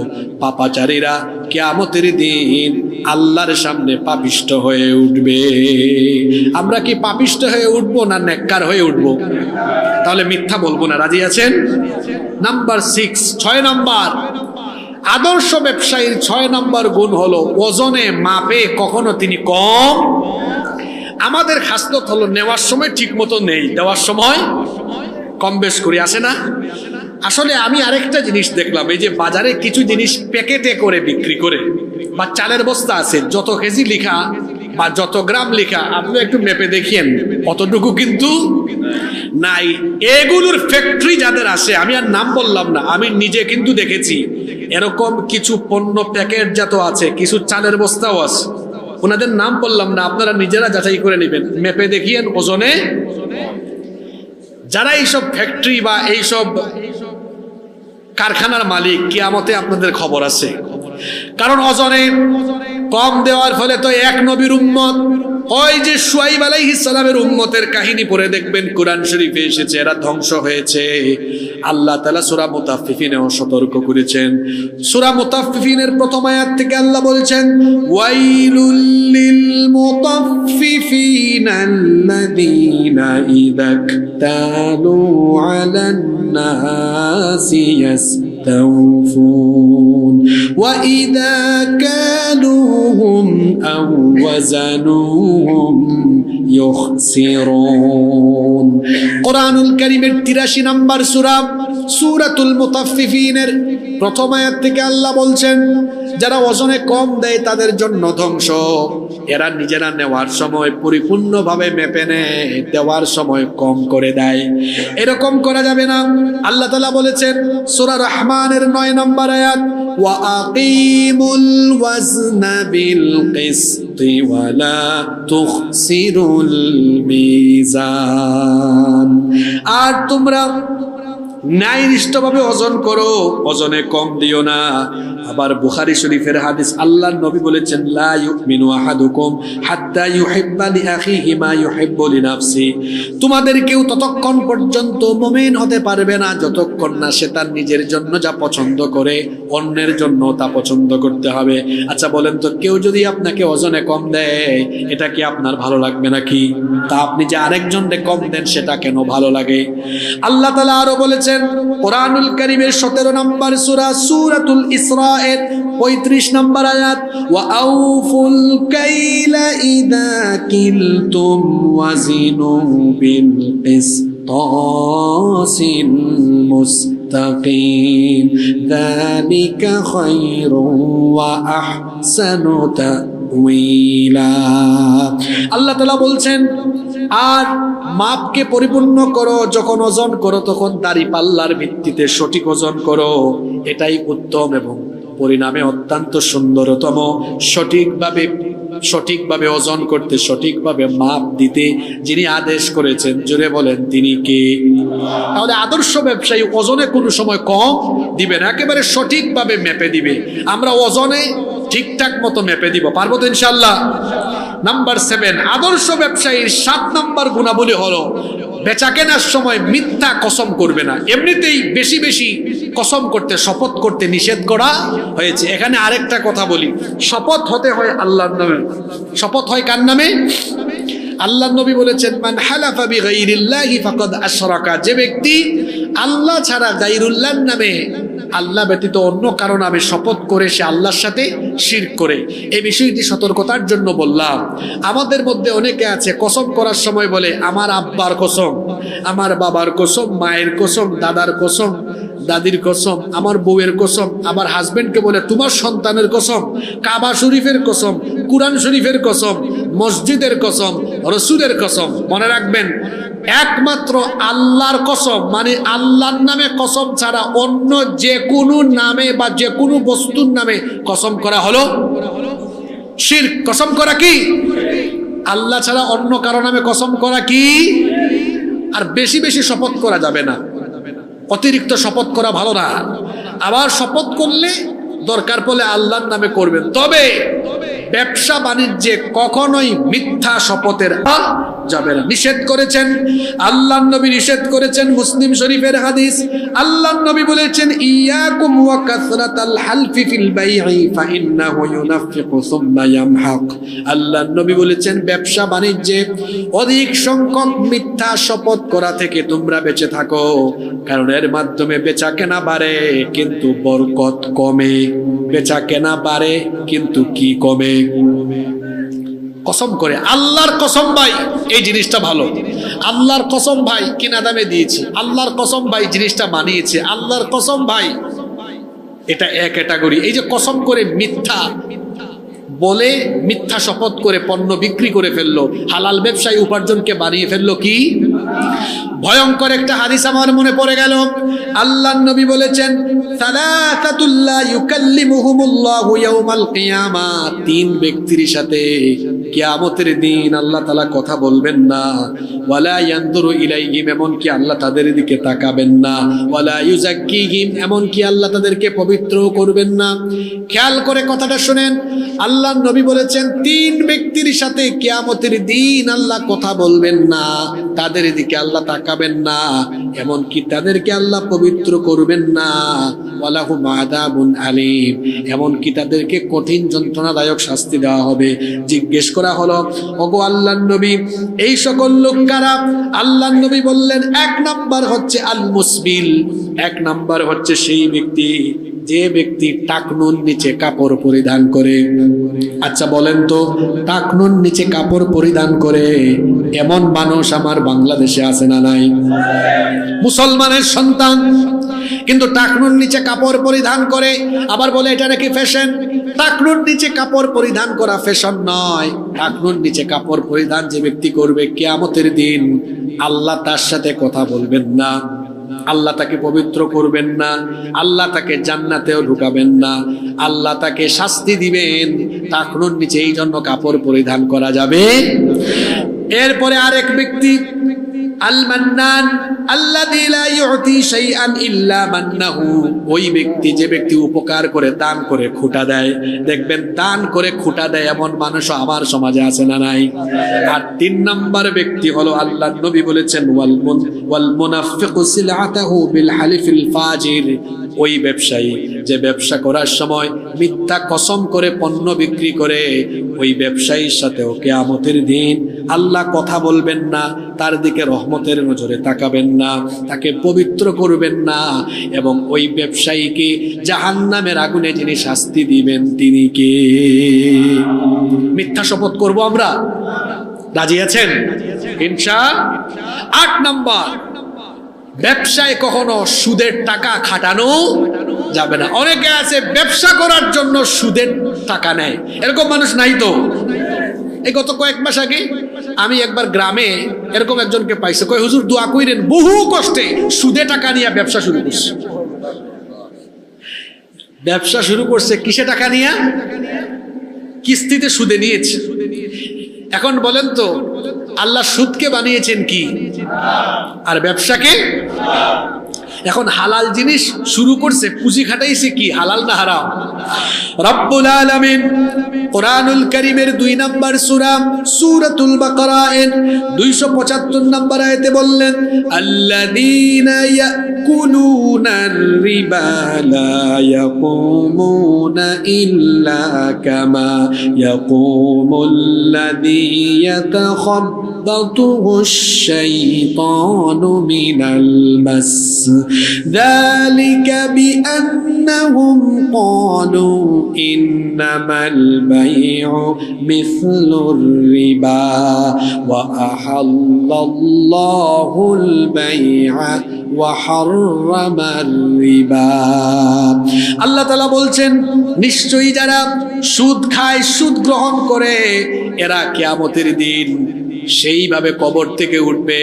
পাপাচারীরা কিয়ামতের দিন আল্লাহর সামনে পাপিষ্ঠ হয়ে উঠবে। আমরা কি পাপিষ্ঠ হয়ে উঠবো না নেককার হয়ে উঠবো? তাহলে মিথ্যা বলবো না, রাজি আছেন? নাম্বার 6, 6 নাম্বার আদর্শ ব্যবসায়ীর 6 নাম্বার গুণ হলো ওজনে মাপে কখনো তিনি কম। আমাদের খাসলত হলো নেওয়ার সময় ঠিক মতো নেই, দেওয়ার সময় কম বেশ করে আসে না। আসলে আমি আরেকটা জিনিস দেখলাম, এই যে বাজারে কিছু জিনিস প্যাকেটে করে বিক্রি করে, বা চালের বস্তা আছে যত কেজি লিখা বা যত গ্রাম লিখা, আপনি একটু মেপে দেখিয়েন অতটুকু কিন্তু নাই। এগুলোর ফ্যাক্টরি যাদের আসে, আমি আর নাম বললাম না, আমি নিজে কিন্তু দেখেছি এরকম কিছু পণ্য প্যাকেটজাত আছে, কিছু চালের বস্তাও আছে, ওনাদের নাম বললাম না, আপনারা নিজেরা যাচাই করে নেবেন, মেপে দেখিয়েন ওজনে। যারা এইসব ফ্যাক্টরি বা এইসব কারখানার মালিক, কিয়ামতে আপনাদের খবর আছে। কারণ ওজনে কম দেওয়ার ফলে তো এক নবীর উম্মত, ওই যে শুআইব আলাইহিস সালামের উম্মতের কাহিনী পড়ে দেখবেন কোরআন শরীফে এসেছে, এরা ধ্বংস হয়েছে। আল্লাহ তাআলা সূরা মুতাফফিফিনেও সতর্ক করেছেন। সূরা মুতাফফিফিনের প্রথম আয়াত থেকে আল্লাহ বলেছেন, ওয়াইলুল লিল মুতাফফিফিনা আল্লাযীনা ইযা ইকতালু আলান নাসি يستوفون وإذا كالوهم أو وزنوهم يخسرون। কোরআনুল কারীমের 83 নম্বর সূরা সূরাতুল মুতাফফিফিনের প্রথম আয়াত থেকে আল্লাহ বলছেন, যারা ওজনে কম দেয় তাদের জন্য ধ্বংস। এরা নিজেরা নেওয়ার সময় পরিপূর্ণভাবে মেপে নেয়, দেওয়ার সময় কম করে দেয়। এরকম করা যাবে না। আল্লাহ তাআলা বলেছেন সূরা রহমানের 9 নম্বর আয়াত, ওয়া আকিমুল ওয়াজনা বিল কিসতি ওয়া লা তুখসিরুল মিজান। আর তোমরা ন্যায়নিষ্ঠভাবে ওজন করো, ওজনে কম দিও না। আবার বুখারী শরীফের হাদিস, আল্লাহর নবী বলেছেন, লা ইউমিনু আহাদুকুম হাত্তা ইউহিব্বা লিআখিহি মা ইউহিব্বু লিনাফসি। তোমাদের কেউ ততক্ষণ পর্যন্ত মুমিন হতে পারবে না যতক্ষণ না সে তার নিজের জন্য যা পছন্দ করে অন্যের জন্য তা পছন্দ করতে হবে। আচ্ছা বলেন তো, কেউ যদি আপনাকে ওজনে কম দেয়, এটা কি আপনার ভালো লাগবে নাকি? তা আপনি যে আরেকজনকে কম দেন সেটা কেন ভালো লাগে? আল্লাহ তাআলা আরো বলেছেন কোরআনুল কারীমের 17 নম্বর সূরা সূরাতুল ইসরা এর 35 নম্বর আয়াত, ওয়া আউফুল কাইলা ইযা কিলতুম ওয়াজিনু বিল কিসতাসিল মুস্তাকিম যালিকা খায়রুন ওয়া আহসানু তা'ওয়িলা। আল্লাহ তাআলা বলছেন, আর মাপকে পরিপূর্ণ করো, যখন ওজন করো তখন দাড়ি পাল্লার ভিত্তিতে সঠিক ওজন করো, এটাই উত্তম এবং পরিণামে অত্যন্ত সুন্দরতম। সঠিকভাবে ওজন করতে, সঠিকভাবে মাপ দিতে যিনি আদেশ করেছেন, জোরে বলেন তিনি কে? তাহলে আদর্শ ব্যবসায়ী ওজনে কোনো সময় কম দিবে না, একেবারে সঠিকভাবে মেপে দিবে। আমরা ওজনে ঠিকঠাক মতো মেপে দিব, পারবো তো ইনশাআল্লাহ? নাম্বার 7, আদর্শ ব্যবসায়ীর 7 নম্বর গুণাবলী হলো বেচা কেনার সময় মিথ্যা কসম করবে না। এমনিতেই বেশি বেশি কসম করতে, শপথ করতে নিষেধ করা হয়েছে। এখানে আরেকটা কথা বলি, শপথ হতে হয় আল্লাহর নামে। শপথ হয় কার নামে? আল্লাহর নবী বলেছেন, মান হালাফা বিগাইরিল্লাহি ফাকাদ আশরাকা। যে ব্যক্তি আল্লাহ ছাড়া গায়রুল্লাহর নামে, আল্লাহ ব্যতীত অন্য কারো নামে শপথ করে সে আল্লাহর সাথে শিরক করে। এই বিষয়টি সতর্কতার জন্য বললাম। আমাদের মধ্যে অনেকে আছে কসম করার সময় বলে, আমার আব্বার কসম, আমার বাবার কসম, মায়ের কসম, দাদার কসম, দাদির কসম, আমার বউয়ের কসম। আবার হাজবেন্ডকে বলে তোমার সন্তানের কসম, কাবা শরীফের কসম, কুরআন শরীফের কসম, মসজিদের কসম, রসুলের কসম। মনে রাখবেন, একমাত্র আল্লাহর কসম, মানে আল্লাহর নামে কসম ছাড়া অন্য যে কোনো নামে বা যে কোনো বস্তুর নামে কসম করা হলো শিরক। কসম করা কি? আল্লাহ ছাড়া অন্য কারো নামে কসম করা কি? আর বেশি বেশি শপথ করা যাবে না, অতিরিক্ত শপথ করা ভালো না। আবার শপথ করলে দরকার পড়লে আল্লাহর নামে করবেন, তবে ব্যবসা বাণিজ্যে কখনোই মিথ্যা শপথের যাবে না, নিষেধ করেছেন আল্লাহর নবী, নিষেধ করেছেন। মুসলিম শরীফের হাদিস, আল্লাহর নবী বলেছেন ইয়াকুম ওয়া কাসরাতাল হালফি ফিল বাই'i ফাইন্নাহু ইউনাফিকু সুম্মা ইয়ামহাক। আল্লাহর নবী বলেছেন ব্যবসা বাণিজ্যে অধিক সংখ্যক মিথ্যা শপথ করা থেকে তোমরা বেঁচে থাকো, কারণ এর মাধ্যমে বেচা কেনা বাড়ে কিন্তু বরকত কমে। বেচা কেনা বাড়ে কিন্তু কি কমে? কসম করে, আল্লাহর কসম ভাই এই জিনিসটা ভালো, আল্লাহর কসম ভাই কিনা দামে দিয়েছি, আল্লাহর কসম ভাই জিনিসটা বানিয়েছে, আল্লাহর কসম ভাই, এটা এক ক্যাটাগরি। এই যে কসম করে মিথ্যা বলে মিথ্যা শপথ করে পণ্য বিক্রি করে ফেললো, হালাল ব্যবসায়ী উপার্জনকে বানিয়ে ফেললো কি ভয়ঙ্কর একটা হাদিস আমার মনে পড়ে গেল। আল্লাহর নবী বলেছেন সালাসাতুল লা ইউকাল্লিমুহুমুল্লাহু ইয়াউমাল কিয়ামাহ, তিন ব্যক্তির সাথে কিয়ামতের দিন আল্লাহ তাআলা কথা বলবেন না। ওয়ালা ইয়ানদুরু ইলাইহিম, এমন কি আল্লাহ তাদের দিকে তাকাবেন না। ওয়ালা ইউযাক্কিহিম, এমন কি আল্লাহ তাদেরকে পবিত্র করবেন না। খেয়াল করে কথাটা শুনেন, আল্লাহর নবী বলেছেন তিন ব্যক্তির সাথে কিয়ামতের দিন আল্লাহ কথা বলবেন না, তাদের দিকে আল্লাহ তাকাবেন না, এমন কি তাদেরকে আল্লাহ পবিত্র করবেন না। ওয়ালাহুম আযাবুন আলীম, এমন কি তাদেরকে কঠিন যন্ত্রণাদায়ক শাস্তি দেওয়া হবে। জিজ্ঞেস করা হলো, ওগো আল্লাহর নবী এই সকল লোক কারা? আল্লাহর নবী বললেন এক নাম্বার হচ্ছে আল মুসবিল, এক নাম্বার হচ্ছে সেই ব্যক্তি যে ব্যক্তি টাকনুর নিচে কাপড় পরিধান করে। আচ্ছা বলেন তো, টাকনুর নিচে কাপড় পরিধান করে এমন মানুষ আমার বাংলাদেশে আছে না নাই? মুসলমানের সন্তান কিন্তু টাকনুর নিচে কাপড় পরিধান করে, আবার বলে এটা নাকি ফ্যাশন। টাকনুর নিচে কাপড় পরিধান করা ফ্যাশন নয়। টাকনুর নিচে কাপড় পরিধান যে ব্যক্তি করবে, কিয়ামতের দিন আল্লাহ তার সাথে কথা বলবেন না, আল্লাহ তাকে পবিত্র করবেন না, আল্লাহ তাকে জান্নাতেও ঢুকাবেন না, আল্লাহ তাকে শাস্তি দিবেন। টাকনুর নিচে এই জন্য কাপড় পরিধান করা যাবে। এরপরে আরেক ব্যক্তি আল মান্নান আল্লাযী লা ইউতি শাইআন ইল্লা মান্নাহু, ওই ব্যক্তি যে ব্যক্তি উপকার করে দান করে খুঁটা দেয়। দেখবেন দান করে খুঁটা দেয় এমন মানুষ আমার সমাজে আছে না নাই? আর তিন নাম্বার ব্যক্তি হলো আল্লাহর নবী বলেছেন ওয়াল মুনাফিকু সিলআতাহু বিল হালিফিল ফাজির, ওই ব্যবসায়ী যে ব্যবসা করার সময় মিথ্যা কসম করে পণ্য বিক্রি করে, ওই ব্যবসায়ীর সাথেও কিয়ামতের দিন আল্লাহ কথা বলবেন না, তার দিকে রহমতের নজরে তাকাবেন না, তাকে পবিত্র করবেন না, এবং ওই ব্যবসায়ীকে জাহান্নামের আগুনে যিনি শাস্তি দিবেন তিনি কে? মিথ্যা শপথ করব আমরা? রাজি আছেন ইনশাআল্লাহ? ৮ নাম্বার, ব্যবসায় কখনো সুদের টাকা খাটানো যাবে না। অনেকে আছে ব্যবসা করার জন্য সুদের টাকা নেয়, এরকম মানুষ নাই তো? এই গত কয়েক মাস আগে আমি একবার গ্রামে এরকম একজনকে পাইছি, কয় হুজুর দোয়া কইরেন, বহু কষ্টে সুদে টাকা নিয়ে ব্যবসা শুরু করছে। ব্যবসা শুরু করছে কিসে টাকা নিয়ে? কিস্তিতে সুদে নিয়েছে। এখন বলেন তো আল্লাহ সুদকে বানিয়েছেন কি আর ব্যবসাকে? এখন হালাল জিনিস শুরু করছে, পুঁজি খাটাইছে কি, হালাল না হারাম? রব্বুল আলামিন কোরআনুল কারীমের ২ নম্বর সূরা সূরাতুল বাকারা এর ২৭৫ নম্বর আয়াতে বললেন আল্লাযীনা ইয়াকুলুনার রিবা লা ইয়াকুমুনা ইল্লা কামা ইয়াকুমুল্লাযী ইয়াতাখাব্বাতুহুশ শাইতানু মিনাল মাস ذلك بأنهم قالوا إنما البيع مثل الربا وأحل الله البيع وحرم الربا। আল্লাহ তাআলা বলছেন নিশ্চয়ই যারা সুদ খায়, সুদ গ্রহণ করে, এরা কিয়ামতের দিন সেইভাবে কবর থেকে উঠবে।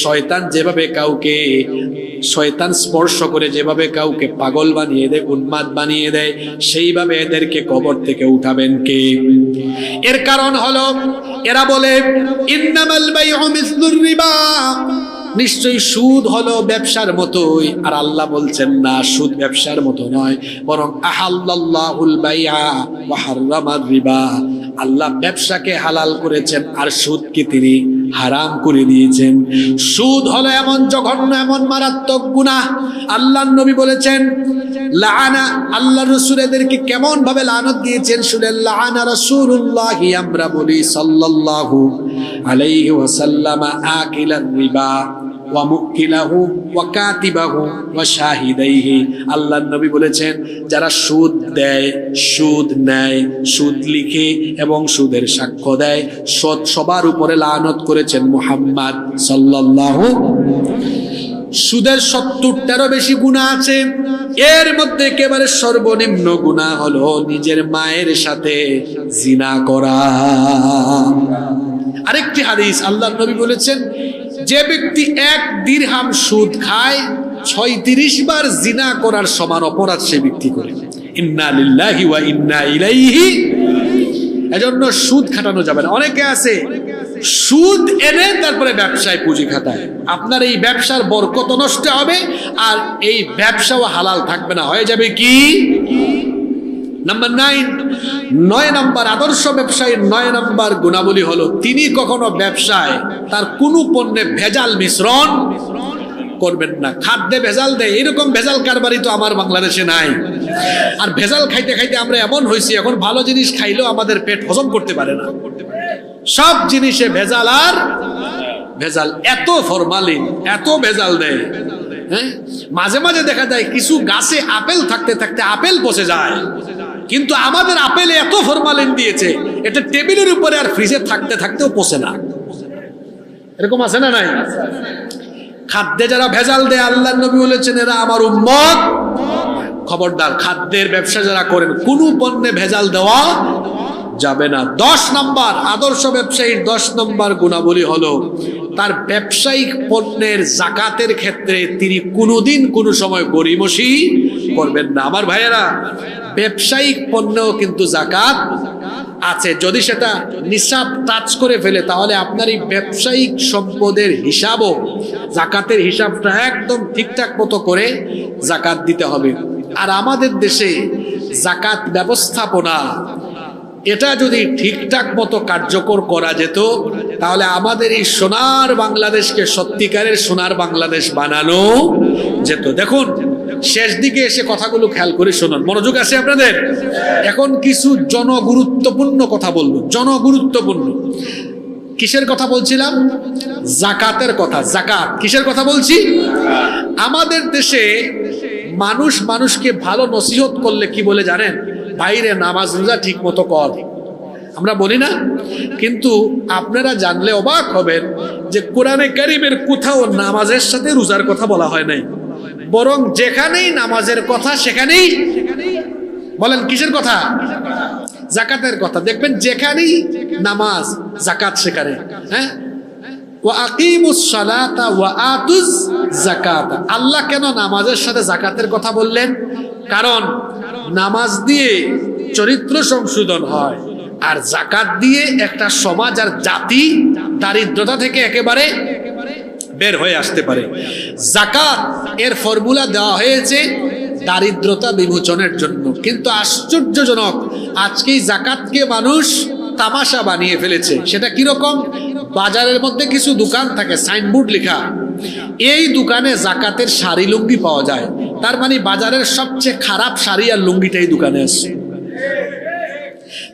শয়তান যেভাবে কাউকে শয়তান স্পর্শ করে যেভাবে কাউকে পাগল বানিয়ে দেয়, উন্মাদ বানিয়ে দেয়, সেইভাবে এদেরকে কবর থেকে উঠাবেন কে? এর কারণ হলো এরা বলে ইন্নামাল বাইউ মিসলুর রিবা, নিশ্চয়ই সুদ হলো ব্যবসার মতোই। আর আল্লাহ বলছেন না, সুদ ব্যবসার মতো নয়, বরং আহাল্লাল্লাহুল বাইআ ওয়া হাররামার রিবা, আল্লাহ ব্যবসাকে হালাল করেছেন আর সুদকে তিনি হারাম করে দিয়েছেন। সুদ হলো এমন জঘন্য, এমন মারাত্মক গুনাহ, আল্লাহর নবী বলেছেন লাআনা, আল্লাহর রাসূল এদেরকে কেমন ভাবে লানত দিয়েছেন শুনেন। লাআনা রাসূলুল্লাহি, আমরা বলি সাল্লাল্লাহু আলাইহি ওয়াসাল্লাম, আকিলার রিবা ওয়া মুকিলাহু ওয়া কাতিবাহু ওয়া শাহিদাইহি, আল্লাহর নবী বলেছেন যারা সুদ দেয়, সুদ নেয়, সুদ লিখে এবং সুদের সাক্ষ্য দেয়, সবার উপরে লানত করেছেন মুহাম্মদ সাল্লাল্লাহু। সুদের 70টারও বেশি গুনাহ আছে, এর মধ্যে একেবারে সর্বনিম্ন গুনাহ হলো নিজের মায়ের সাথে জিনা করা। আরেকটি হাদিস, আল্লাহর নবী বলেছেন যে ব্যক্তি 1 দিরহাম সুদ খায় 36 বার জিনা করার সমান অপরাধ সে ব্যক্তি করে। ইন্না লিল্লাহি ওয়া ইন্না ইলাইহি। এজন্য সুদ খাটানো যাবে না। অনেকে আছে সুদ এনে তারপরে ব্যবসায় পুঁজি খাটায়, আপনার এই ব্যবসার বরকত নষ্ট হবে আর এই ব্যবসাও হালাল থাকবে না, হয়ে যাবে কি? নাম্বার 9 নম্বর আদর্শ ব্যবসায়ীর 9 নম্বর গুণাবলী হলো তিনি কখনো ব্যবসায় তার কোনো পণ্যে ভেজাল মিশ্রণ করবেন না। খাদ্যে ভেজাল দেয়, এরকম ভেজাল কারবারি তো আমার বাংলাদেশে নাই। আর ভেজাল খাইতে খাইতে আমরা এমন হয়েছি, এখন ভালো জিনিস খাইলেও আমাদের পেট হজম করতে পারে না। সব জিনিসে ভেজাল আর ভেজাল, এত ফরমালিন, এত ভেজাল দেয়। হ্যাঁ, মাঝে মাঝে দেখা যায় কিছু গাছে আপেল থাকতে থাকতে আপেল পচে যায়, কিন্তু আমাদের আপেলে এত ফরমালিন দিয়েছে এটা টেবিলের উপরে আর ফ্রিজে থাকতে থাকতেও পচে না। এরকম আছে না নাই? খাদ্যে যারা ভেজাল দেয়, আল্লাহর নবী বলেছেন এরা আমার উম্মত। খবরদার, খাদ্যের ব্যবসা যারা করেন কোনো পণ্যে ভেজাল দেওয়া যাবে না। 10 নম্বর আদর্শ ব্যবসায়ীর 10 নম্বর গুণাবলী হলো তার ব্যবসায়িক পণ্যের যাকাতের ক্ষেত্রে তিনি কোনোদিন কোনো সময় গরিমসি করবেন না। আমার ভাইয়েরা, ব্যবসায়িক পণ্যেও কিন্তু যাকাত আছে। যদি সেটা নিসাব টাচ করে ফেলে তাহলে আপনার এই ব্যবসায়িক সম্পদের হিসাবও, যাকাতের হিসাবটা একদম ঠিকঠাক মতো করে যাকাত দিতে হবে। আর আমাদের দেশে যাকাত ব্যবস্থাপনা এটা যদি ঠিকঠাক মতো কার্যকর করা যেত তাহলে আমাদের এই সোনার বাংলাদেশকে সত্যিকারের সোনার বাংলাদেশ বানানো যেত। দেখুন, শেষ দিকে এসে কথাগুলো খেয়াল করে শুনুন, মনোযোগ আছে আপনাদের। এখন কিছু জনগুরুত্বপূর্ণ কথা বলবো। জনগুরুত্বপূর্ণ কিসের কথা বলছিলাম? যাকাতের কথা। যাকাত কিসের কথা বলছি? আমাদের দেশে মানুষ মানুষকে ভালো নসিহত করলে কি বলে জানেন? বাইরে নামাজ রোজা ঠিক মতো কর, আমরা বলি না? কিন্তু আপনারা জানলে অবাক হবেন যে কোরআনে কারিমের কোথাও নামাজের সাথে রোজার কথা বলা হয় নাই, বরং যেখানেই নামাজের কথা সেখানেই বলেন কিসের কথা? যাকাতের কথা। দেখবেন যেখানেই নামাজ যাকাত সেখানে। হ্যাঁ, ওয়া আকিমুস সালাতা ওয়া আতুজ যাকাতা। আল্লাহ কেন নামাজের সাথে যাকাতের কথা বললেন? কারণ নামাজ দিয়ে চরিত্র সংশোধন হয়, আর যাকাত দিয়ে একটা সমাজ আর জাতি দারিদ্রতা থেকে একেবারে বের হয়ে আসতে পারে। যাকাত এর ফর্মুলা দেওয়া হয়েছে দারিদ্রতা বিমোচনের জন্য, কিন্তু আশ্চর্যজনক আজকেই যাকাতকে মানুষ তামাশা বানিয়ে ফেলেছে। সেটা কিরকম? বাজারের মধ্যে কিছু দোকান থাকে, সাইনবোর্ড লেখা, এই দোকানে যাকাতের শাড়ি লুঙ্গি পাওয়া যায়। তার মানে বাজারের সবচেয়ে খারাপ শাড়ি আর লুঙ্গিটাই দোকানে আছে।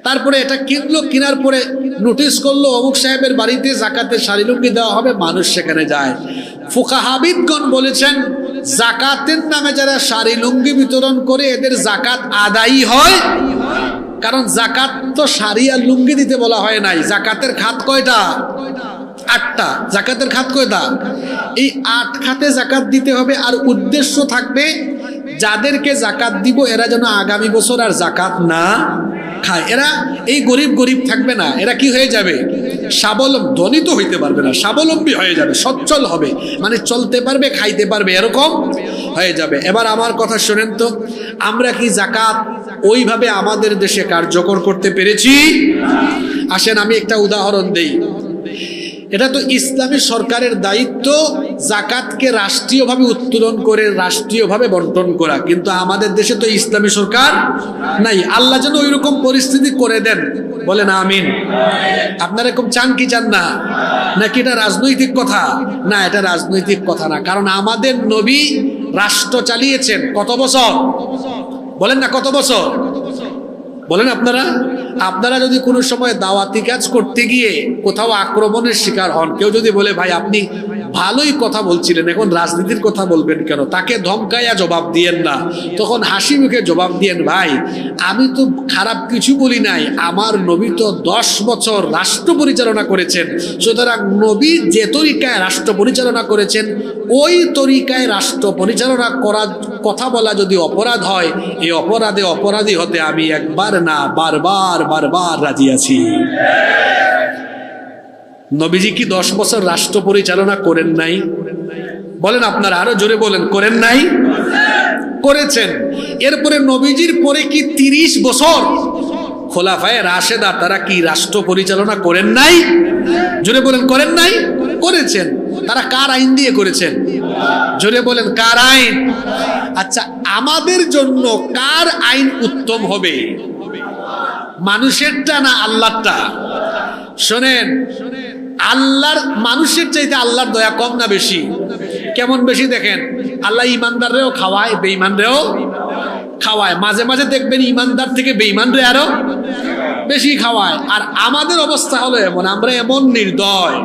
তারপরে এটা কিনলো, কেনার পরে নোটিশ করলো অমুক সাহেবের বাড়িতে যাকাতের শাড়ি লুঙ্গি দেওয়া হবে, মানুষ সেখানে যায়। ফুকাহাবিদগণ বলেছেন যাকাতের নামে যারা শাড়ি লুঙ্গি বিতরণ করে এদের যাকাত আদায়ী হয়, কারণ যাকাত তো শাড়ি আর লুঙ্গি দিতে বলা হয় নাই। যাকাতের খাত কয়টা? 8টা। যাকাতের খাত কয়টা? এই 8 খাতে যাকাত দিতে হবে। আর উদ্দেশ্য থাকবে যাদেরকে যাকাত দিব এরা যেন আগামী বছর আর যাকাত না খায়। এরা এই গরিব গরিব থাকবে না, এরা কি হয়ে যাবে? স্বাবলম্বী। ধনী তো হইতে পারবে না, স্বাবলম্বী হয়ে যাবে, সচ্ছল হবে, মানে চলতে পারবে, খাইতে পারবে, এরকম হয়ে যাবে। এবার আমার কথা শোনেন তো, আমরা কি যাকাত ওইভাবে আমাদের দেশে কার্যকর করতে পেরেছি? আসেন আমি একটা উদাহরণ দেই। এটা তো ইসলামী সরকারের দায়িত্ব যাকাতকে রাষ্ট্রীয়ভাবে উত্তোলন করে রাষ্ট্রীয়ভাবে বন্টন করা, কিন্তু আমাদের দেশে তো ইসলামী সরকার নাই। আল্লাহ যেন ওইরকম পরিস্থিতি করে দেন, বলেন আমিন। আপনারা এরকম চান কি চান না? নাকি এটা রাজনৈতিক কথা? না, এটা রাজনৈতিক কথা না, কারণ আমাদের নবী রাষ্ট্র চালিয়েছেন কত বছর? বলেন না, কত বছর বলেন আপনারা? আপনারা যদি কোনো সময় দাওয়াতি কাজ করতে গিয়ে কোথাও আক্রমণের শিকার হন, কেউ যদি বলে ভাই আপনি ভালোই কথা বলছিলেন, এখন রাজনীতির কথা বলবেন কেন, তাকে ধমকাইয়া জবাব দিয়েন না, তখন হাসি মুখে জবাব দিয়েন, ভাই আমি তো খারাপ কিছু বলি নাই, আমার নবী তো 10 বছর রাষ্ট্র পরিচালনা করেছেন, সুতরাং নবী যে তরিকায় রাষ্ট্র পরিচালনা করেছেন ওই তরিকায় রাষ্ট্র পরিচালনা করার কথা বলা যদি অপরাধ হয়, এই অপরাধে অপরাধী হতে আমি একবার না বারবার বারবার রাজি আছি। নবীজি কি 10 বছর রাষ্ট্র পরিচালনা করেন নাই? বলেন আপনারা, আরো জোরে বলেন, করেন নাই? করেছেন। এরপরে নবীজির পরে কি 30 বছর খোলাফায়ে রাশেদা তারা কি রাষ্ট্র পরিচালনা করেন নাই? জোরে বলেন, করেন নাই? করেছেন। তারা কার আইন দিয়ে করেছেন? জোরে বলেন, কার আইন? আচ্ছা, আমাদের জন্য কার আইন উত্তম হবে? মানুষেরটা না আল্লাহরটা? শোনেন, আল্লাহর, মানুষের চাইতে আল্লাহর দয়া কম না বেশি? কেমন বেশি দেখেন, আল্লাহ ইমানদাররেও খাওয়ায়, বেঈমানরেও খাওয়ায়। মাঝে মাঝে দেখবেন ইমানদার থেকে বেঈমানরে আরো বেশি খাওয়ায়। আর আমাদের অবস্থা হলো এমন, আমরা এমন নির্দয়,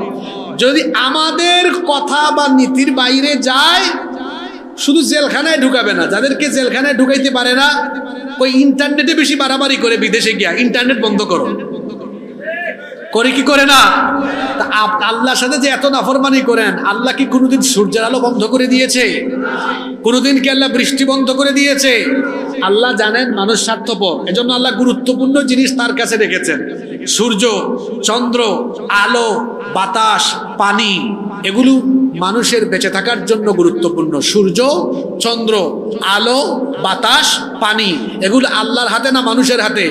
যদি আমাদের কথা বা নীতির বাইরে যায় শুধু জেলখানায় ঢুকাবে না, যাদেরকে জেলখানায় ঢুকাইতে পারে না ওই ইন্টারনেটে বেশি বাড়াবাড়ি করে, বিদেশে গিয়া ইন্টারনেট বন্ধ করো করে, কি করে না? আল্লাহর সাথে যে এত নাফরমানি করেন, আল্লাহ কি কোনোদিন সূর্যের আলো বন্ধ করে দিয়েছে? কোনোদিন কি আল্লাহ বৃষ্টি বন্ধ করে দিয়েছে? আল্লাহ জানেন মানুষ স্বার্থপর, এজন্য আল্লাহ গুরুত্বপূর্ণ জিনিস তার কাছে রেখেছেন। সূর্য, চন্দ্র, আলো, বাতাস, পানি, এগুলো মানুষের বেঁচে থাকার জন্য গুরুত্বপূর্ণ। সূর্য, চন্দ্র, আলো, বাতাস, পানি, এগুলো আল্লাহর হাতে না মানুষের হাতে?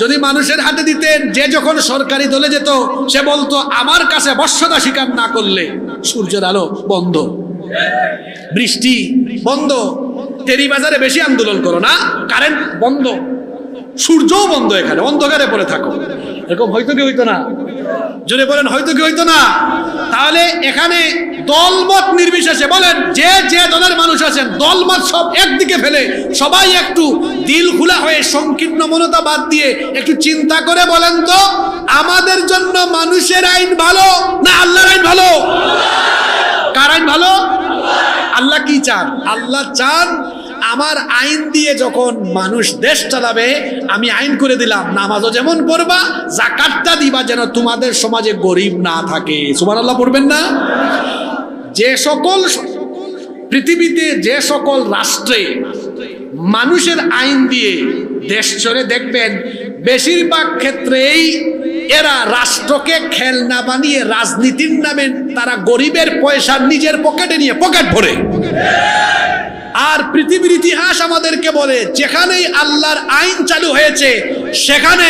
যদি মানুষের হাতে দিতেন, যে যখন সরকারি দলে যেত সে বলতো আমার কাছে বর্ষতা স্বীকার না করলে সূর্যের আলো বন্ধ, বৃষ্টি বন্ধ, টেরি বাজারে বেশি আন্দোলন করো না, কারেন্ট বন্ধ, সূর্যও বন্ধ, এখানে অন্ধকারে পড়ে থাকো। এরকম হয়তো কি হইতো না? জোরে বলেন, হয়তো কি হইতো না? তাহলে এখানে দলমত নির্বিশেষে বলেন, যে যে দলের মানুষ আছেন দলমত সব একদিকে ফেলে সবাই একটু দিল খোলা হয়ে সংকীর্ণ মনতা বাদ দিয়ে একটু চিন্তা করে বলেন তো, আমাদের জন্য মানুষের আইন ভালো না আল্লাহর আইন ভালো? কার আইন ভালো? আল্লাহ কি চান? আল্লাহ চান আমার আইন দিয়ে যখন মানুষ দেশ চালাবে, আমি আইন করে দিলাম নামাজও যেমন পড়বা, যাকাতটা দিবা যেন তোমাদের সমাজে গরিব না থাকে। সুবহানাল্লাহ পড়বেন না? যে সকল পৃথিবীতে, যে সকল রাষ্ট্রে মানুষের আইন দিয়ে দেশ চলে, দেখবেন বেশিরভাগ ক্ষেত্রেই এরা রাষ্ট্রকে খেলনা বানিয়ে রাজনীতির নামে তারা গরিবের পয়সা নিজের পকেটে নিয়ে পকেট ভরে। আর পৃথিবীর ইতিহাস আমাদেরকে বলে, যেখানেই আল্লাহর আইন চালু হয়েছে সেখানে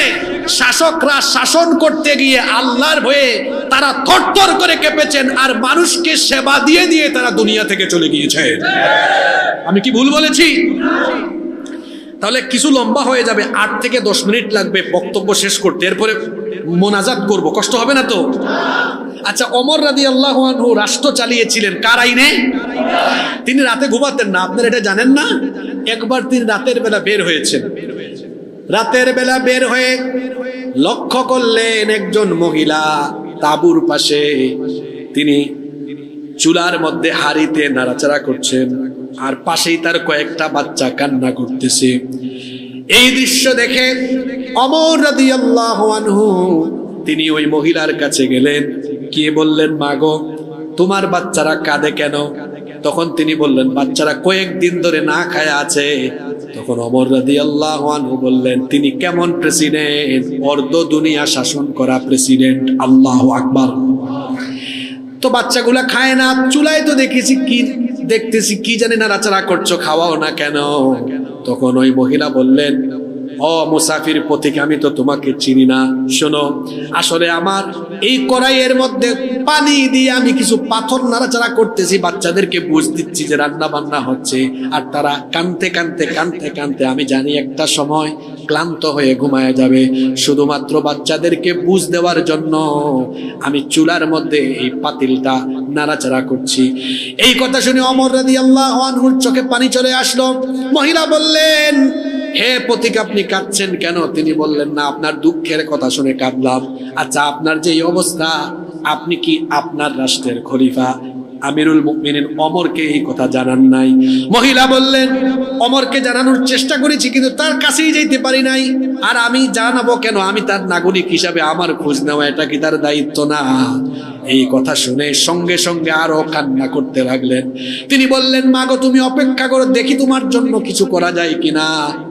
শাসকরা শাসন করতে গিয়ে আল্লাহর ভয়ে তারা থরথর করে কেঁপেছেন, আর মানুষকে সেবা দিয়ে দিয়ে তারা দুনিয়া থেকে চলে গিয়েছে। আমি কি ভুল বলেছি? তাহলে কিছু লম্বা হয়ে যাবে, 8 থেকে 10 মিনিট লাগবে বক্তব্য শেষ করতে, এরপরে মোনাজাত করব, কষ্ট হবে না তো? আচ্ছা, ওমর রাদিয়াল্লাহু আনহু রাষ্ট্র চালিয়েছিলেন কার আইনে? তিনি রাতে ঘুমাতেন না, আপনারা এটা জানেন না? একবার তিনি রাতের বেলা বের হয়েছেন, রাতের বেলা বের হয়ে লক্ষ্য করলেন একজন মহিলা তাঁবুর পাশে, তিনি চুলার মধ্যে হাড়িতে নাড়াচাড়া করছেন, আর পাশেই তার কয়েকটা বাচ্চা কান্না করতেছে। এই দৃশ্য দেখে ওমর রাদিয়াল্লাহু আনহু তিনি ওই মহিলার কাছে গেলেন, গিয়ে বললেন, মা গো, তোমার বাচ্চারা কাঁদে কেন? তখন তিনি বললেন, বাচ্চারা কয়েকদিন ধরে না খায়া আছে। তখন ওমর রাদিয়াল্লাহু আনহু বললেন, তিনি কেমন প্রেসিডেন্ট? অর্ধ দুনিয়া শাসন করা প্রেসিডেন্ট। আল্লাহু আকবার। তো বাচ্চাগুলা খায় না, চুলায় তো দেখতেছি কি জানি নাড়াচাড়া করছো, খাওয়াও না কেন? তখন ওই মহিলা বললেন, ও মুসাফির পথিক, আমি তো তোমাকে চিনি না। শোনো, আসলে আমার এই কড়াইয়ের মধ্যে পানি দিয়ে আমি কিছু পাথর নাড়াচাড়া করতেছি, বাচ্চাদেরকে বুঝ দিচ্ছি যে রান্না বান্না হচ্ছে। আর তারা কানতে কানতে কানতে কানতে আমি জানি একটা সময় ক্লান্ত হয়ে ঘুমায় যাবে। শুধুমাত্র বাচ্চাদেরকে বুঝ দেওয়ার জন্য আমি চুলার মধ্যে এই পাতিলটা নাড়াচাড়া করছি। এই কথা শুনে ওমর রাদিয়াল্লাহু আনহুর চোখে পানি চলে আসলো। মহিলা বললেন, হে পথিক, আপনি কাঁদছেন কেন? তিনি বললেন, না, আপনার দুঃখের কথা শুনে কাঁদলাম। আচ্ছা, আপনার যে অবস্থা, আপনি কি আপনার রাষ্ট্রের খলিফা আমিরুল মুমিনিন ওমরকে এই কথা জানান নাই? মহিলা বললেন, ওমরকে জানানোর চেষ্টা করেছি, কিন্তু তার কাছেই যেতে পারি নাই। আর আমি জানাবো কেন? আমি তার নাগরিক হিসাবে আমার খোঁজ নেওয়া এটা কি তার দায়িত্ব না? এই কথা শুনে সঙ্গে সঙ্গে আরো কান্না করতে লাগলেন। তিনি বললেন, মা গো, তুমি অপেক্ষা করো, দেখি তোমার জন্য কিছু করা যায় কিনা।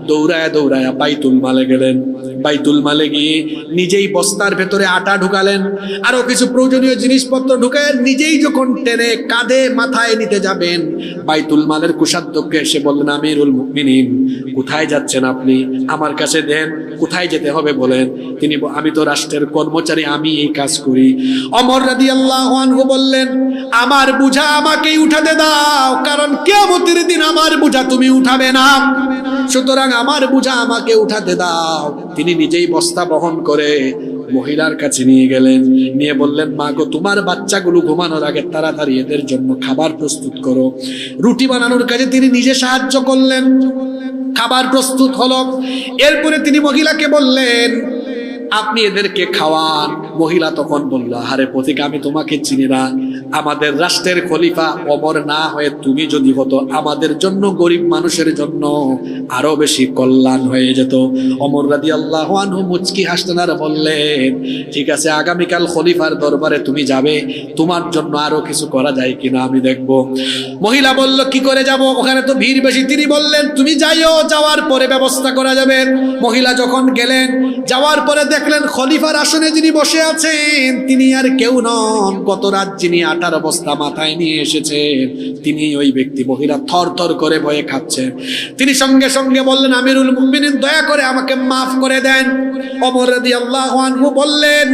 দৌড়ায় দৌড়ায় বাইতুল মালে গেলেন। বাইতুল মালে গিয়ে নিজেই বস্তার ভেতরে আটা ঢুকালেন, আরো কিছু প্রয়োজনীয় জিনিসপত্র ঢুকায় নিজেই যখন টেনে কাঁধে মাথায় নিতে যাবেন, বাইতুল মালের কোষাধ্যক্ষ এসে বললেন, আমিরুল মুমিনিন, কোথায় যাচ্ছেন আপনি? আমার কাছে দেন, কোথায় যেতে হবে বলেন। তিনি, আমি তো রাষ্ট্রের কর্মচারী, আমি এই কাজ করি। ওমর রাদিয়াল্লাহু আনহু বললেন, আমার বোঝা আমাকেই উঠাতে দাও, কারণ কিয়ামতের দিন আমার বোঝা তুমি উঠাবে না, সুতরাং আমার বোঝা আমাকে উঠাতে দাও। তিনি নিজেই বস্তা বহন করে মহিলার কাছে নিয়ে গেলেন, নিয়ে বললেন, মা গো, তোমার বাচ্চাগুলো ঘুমানোর আগে তাড়াতাড়ি এদের জন্য খাবার প্রস্তুত করো। রুটি বানানোর কাজে তিনি নিজে সাহায্য করলেন। খাবার প্রস্তুত হলো। এরপরে তিনি মহিলাকে বললেন, আপনি এদেরকে খাওয়ান। মহিলা তখন বলল, আরে পথিক, আমি তোমাকে চিনি না, আমাদের রাষ্ট্রের খলিফা ওমর না হয়ে তুমি যদি হতো, আমাদের জন্য, গরিব মানুষের জন্য আরো বেশি কল্যাণ হয়ে যেত। ওমর রাদিয়াল্লাহু আনহু মুচকি হাসলেন আর বললেন, ঠিক আছে, আগামীকাল খলিফার দরবারে তুমি যাবে, তোমার জন্য আরো কিছু করা যায় কিনা আমি দেখব। মহিলা বলল, কি করে যাব? ওখানে তো ভিড় বেশি। তিনি বললেন, তুমি যাইও, যাওয়ার পরে ব্যবস্থা করা যাবে। মহিলা যখন গেলেন, যাওয়ার পরে দেখলেন খলিফার আসনে যিনি বসে আছেন তিনি আর কেউ নন, গত রাত যিনি আটার বস্তা মাথায় নিয়ে এসেছেন তিনি ওই ব্যক্তি। মহিলা থর থর করে ভয়ে খাচ্ছেন। তিনি সঙ্গে সঙ্গে বললেন, আমিরুল মুমিনিন, দয়া করে আমাকে মাফ করে দেন। ওমর রাদিয়াল্লাহু আনহু বললেন,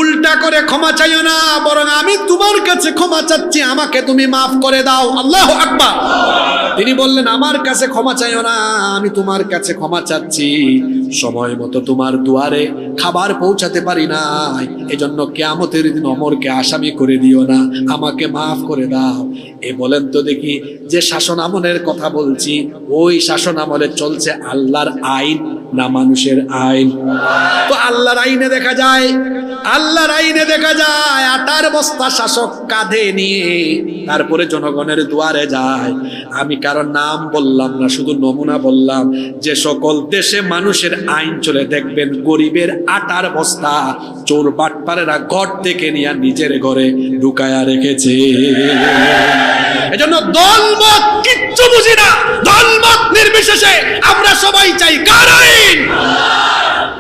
উল্টা করে ক্ষমা চাইও না, বরং আমি তোমার কাছে ক্ষমা চাচ্ছি, আমাকে তুমি মাফ করে দাও। আল্লাহু আকবার। তিনি বললেন, আমার কাছে ক্ষমা চাইও না, আমি তোমার কাছে ক্ষমা চাচ্ছি, সময় মতো তোমার দুয়ারে খাবার পৌঁছাতে পারি নাই, এজন্য কিয়ামতের দিন ওমরকে আসামি করে দিও না, আমাকে মাফ করে দাও। এ বলেন তো দেখি, যে শাসন আমলের কথা বলছি, ওই শাসন আমলে চলছে আল্লাহর আইন না মানুষের আইন? তো আল্লাহর আইনে দেখা যায়, আল্লাহর আইনে দেখা যায় আটার বস্তা শাসক কাঁধে নিয়ে তারপরে জনগণের দুয়ারে যায়। আমি কারণ নাম বললাম না, শুধু নমুনা বললাম। যে সকল দেশে মানুষের আইন চলে, দেখবেন গরিবের আটার বস্তা চোর বাটপারেরা ঘর থেকে নিয়ে নিজের ঘরে ঢুকায়া রেখেছে। এজন্য দলমত কিচ্ছু বুঝি না, দলমত নির্বিশেষে আমরা সবাই চাই কার আইন?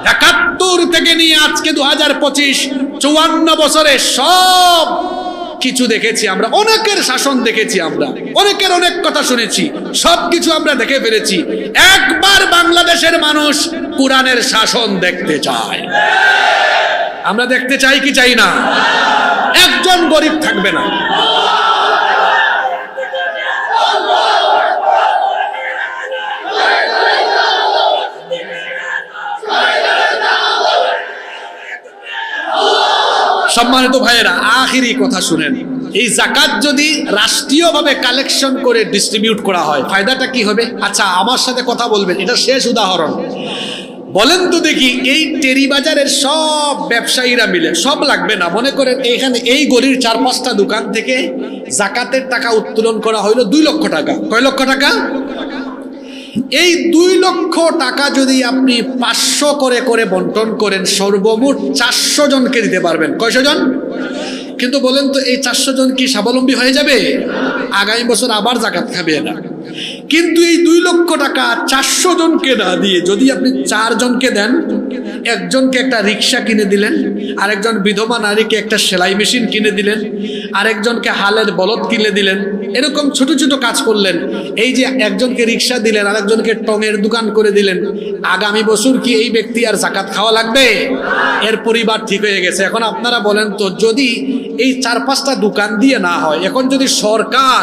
71 থেকে নিয়ে আজকে 2025, 54 বছরে সব কিছু দেখেছি আমরা, অনেকের শাসন দেখেছি আমরা, অনেকের অনেক কথা শুনেছি, সবকিছু আমরা দেখে ফেলেছি। একবার বাংলাদেশের মানুষ কোরআনের শাসন দেখতে চায়। আমরা দেখতে চাই কি চাই না? একজন গরিব থাকবে না। সম্মানিত ভাইয়েরা, আখিরি কথা শুনেন। এই যাকাত যদি রাষ্ট্রীয়ভাবে কালেকশন করে ডিস্ট্রিবিউট করা হয়, ফায়দাটা কি হবে? আচ্ছা, আমার সাথে কথা বলবেন, এটা শেষ উদাহরণ। বলেন তো দেখি, এই টেরি বাজারের সব ব্যবসায়ীরা মিলে, সব লাগবে না, মনে করেন এখানে এই গলির 4-5টা দোকান থেকে যাকাতের টাকা উত্তোলন করা হইলো 2 লক্ষ টাকা। কয় লক্ষ টাকা? এই 2 লক্ষ টাকা যদি আপনি 500 করে করে বন্টন করেন, সর্বমোট 400 জনকে দিতে পারবেন। কয়শো জন? কিন্তু বলেন তো, এই 400 জন কি স্বাবলম্বী হয়ে যাবে? আগামী বছর আবার যাকাত খাবে না। কিন্তু এই 2 লক্ষ টাকা 400 জনকে না দিয়ে যদি আপনি 4 জনকে দেন, একজনকে একটা রিক্সা কিনে দিলেন, আরেকজন বিধবা নারীকে একটা সেলাই মেশিন কিনে দিলেন, আরেকজনকে হালের বলদ কিনে দিলেন, এরকম ছোট ছোট কাজ করলেন। এই যে একজনকে রিক্সা দিলেন, আরেকজনকে টঙের দোকান করে দিলেন, আগামী বছর কি এই ব্যক্তি আর জাকাত খাওয়া লাগবে? এর পরিবার ঠিক হয়ে গেছে। এখন আপনারা বলেন তো, যদি এই 4-5টা দোকান দিয়ে না হয়, এখন যদি সরকার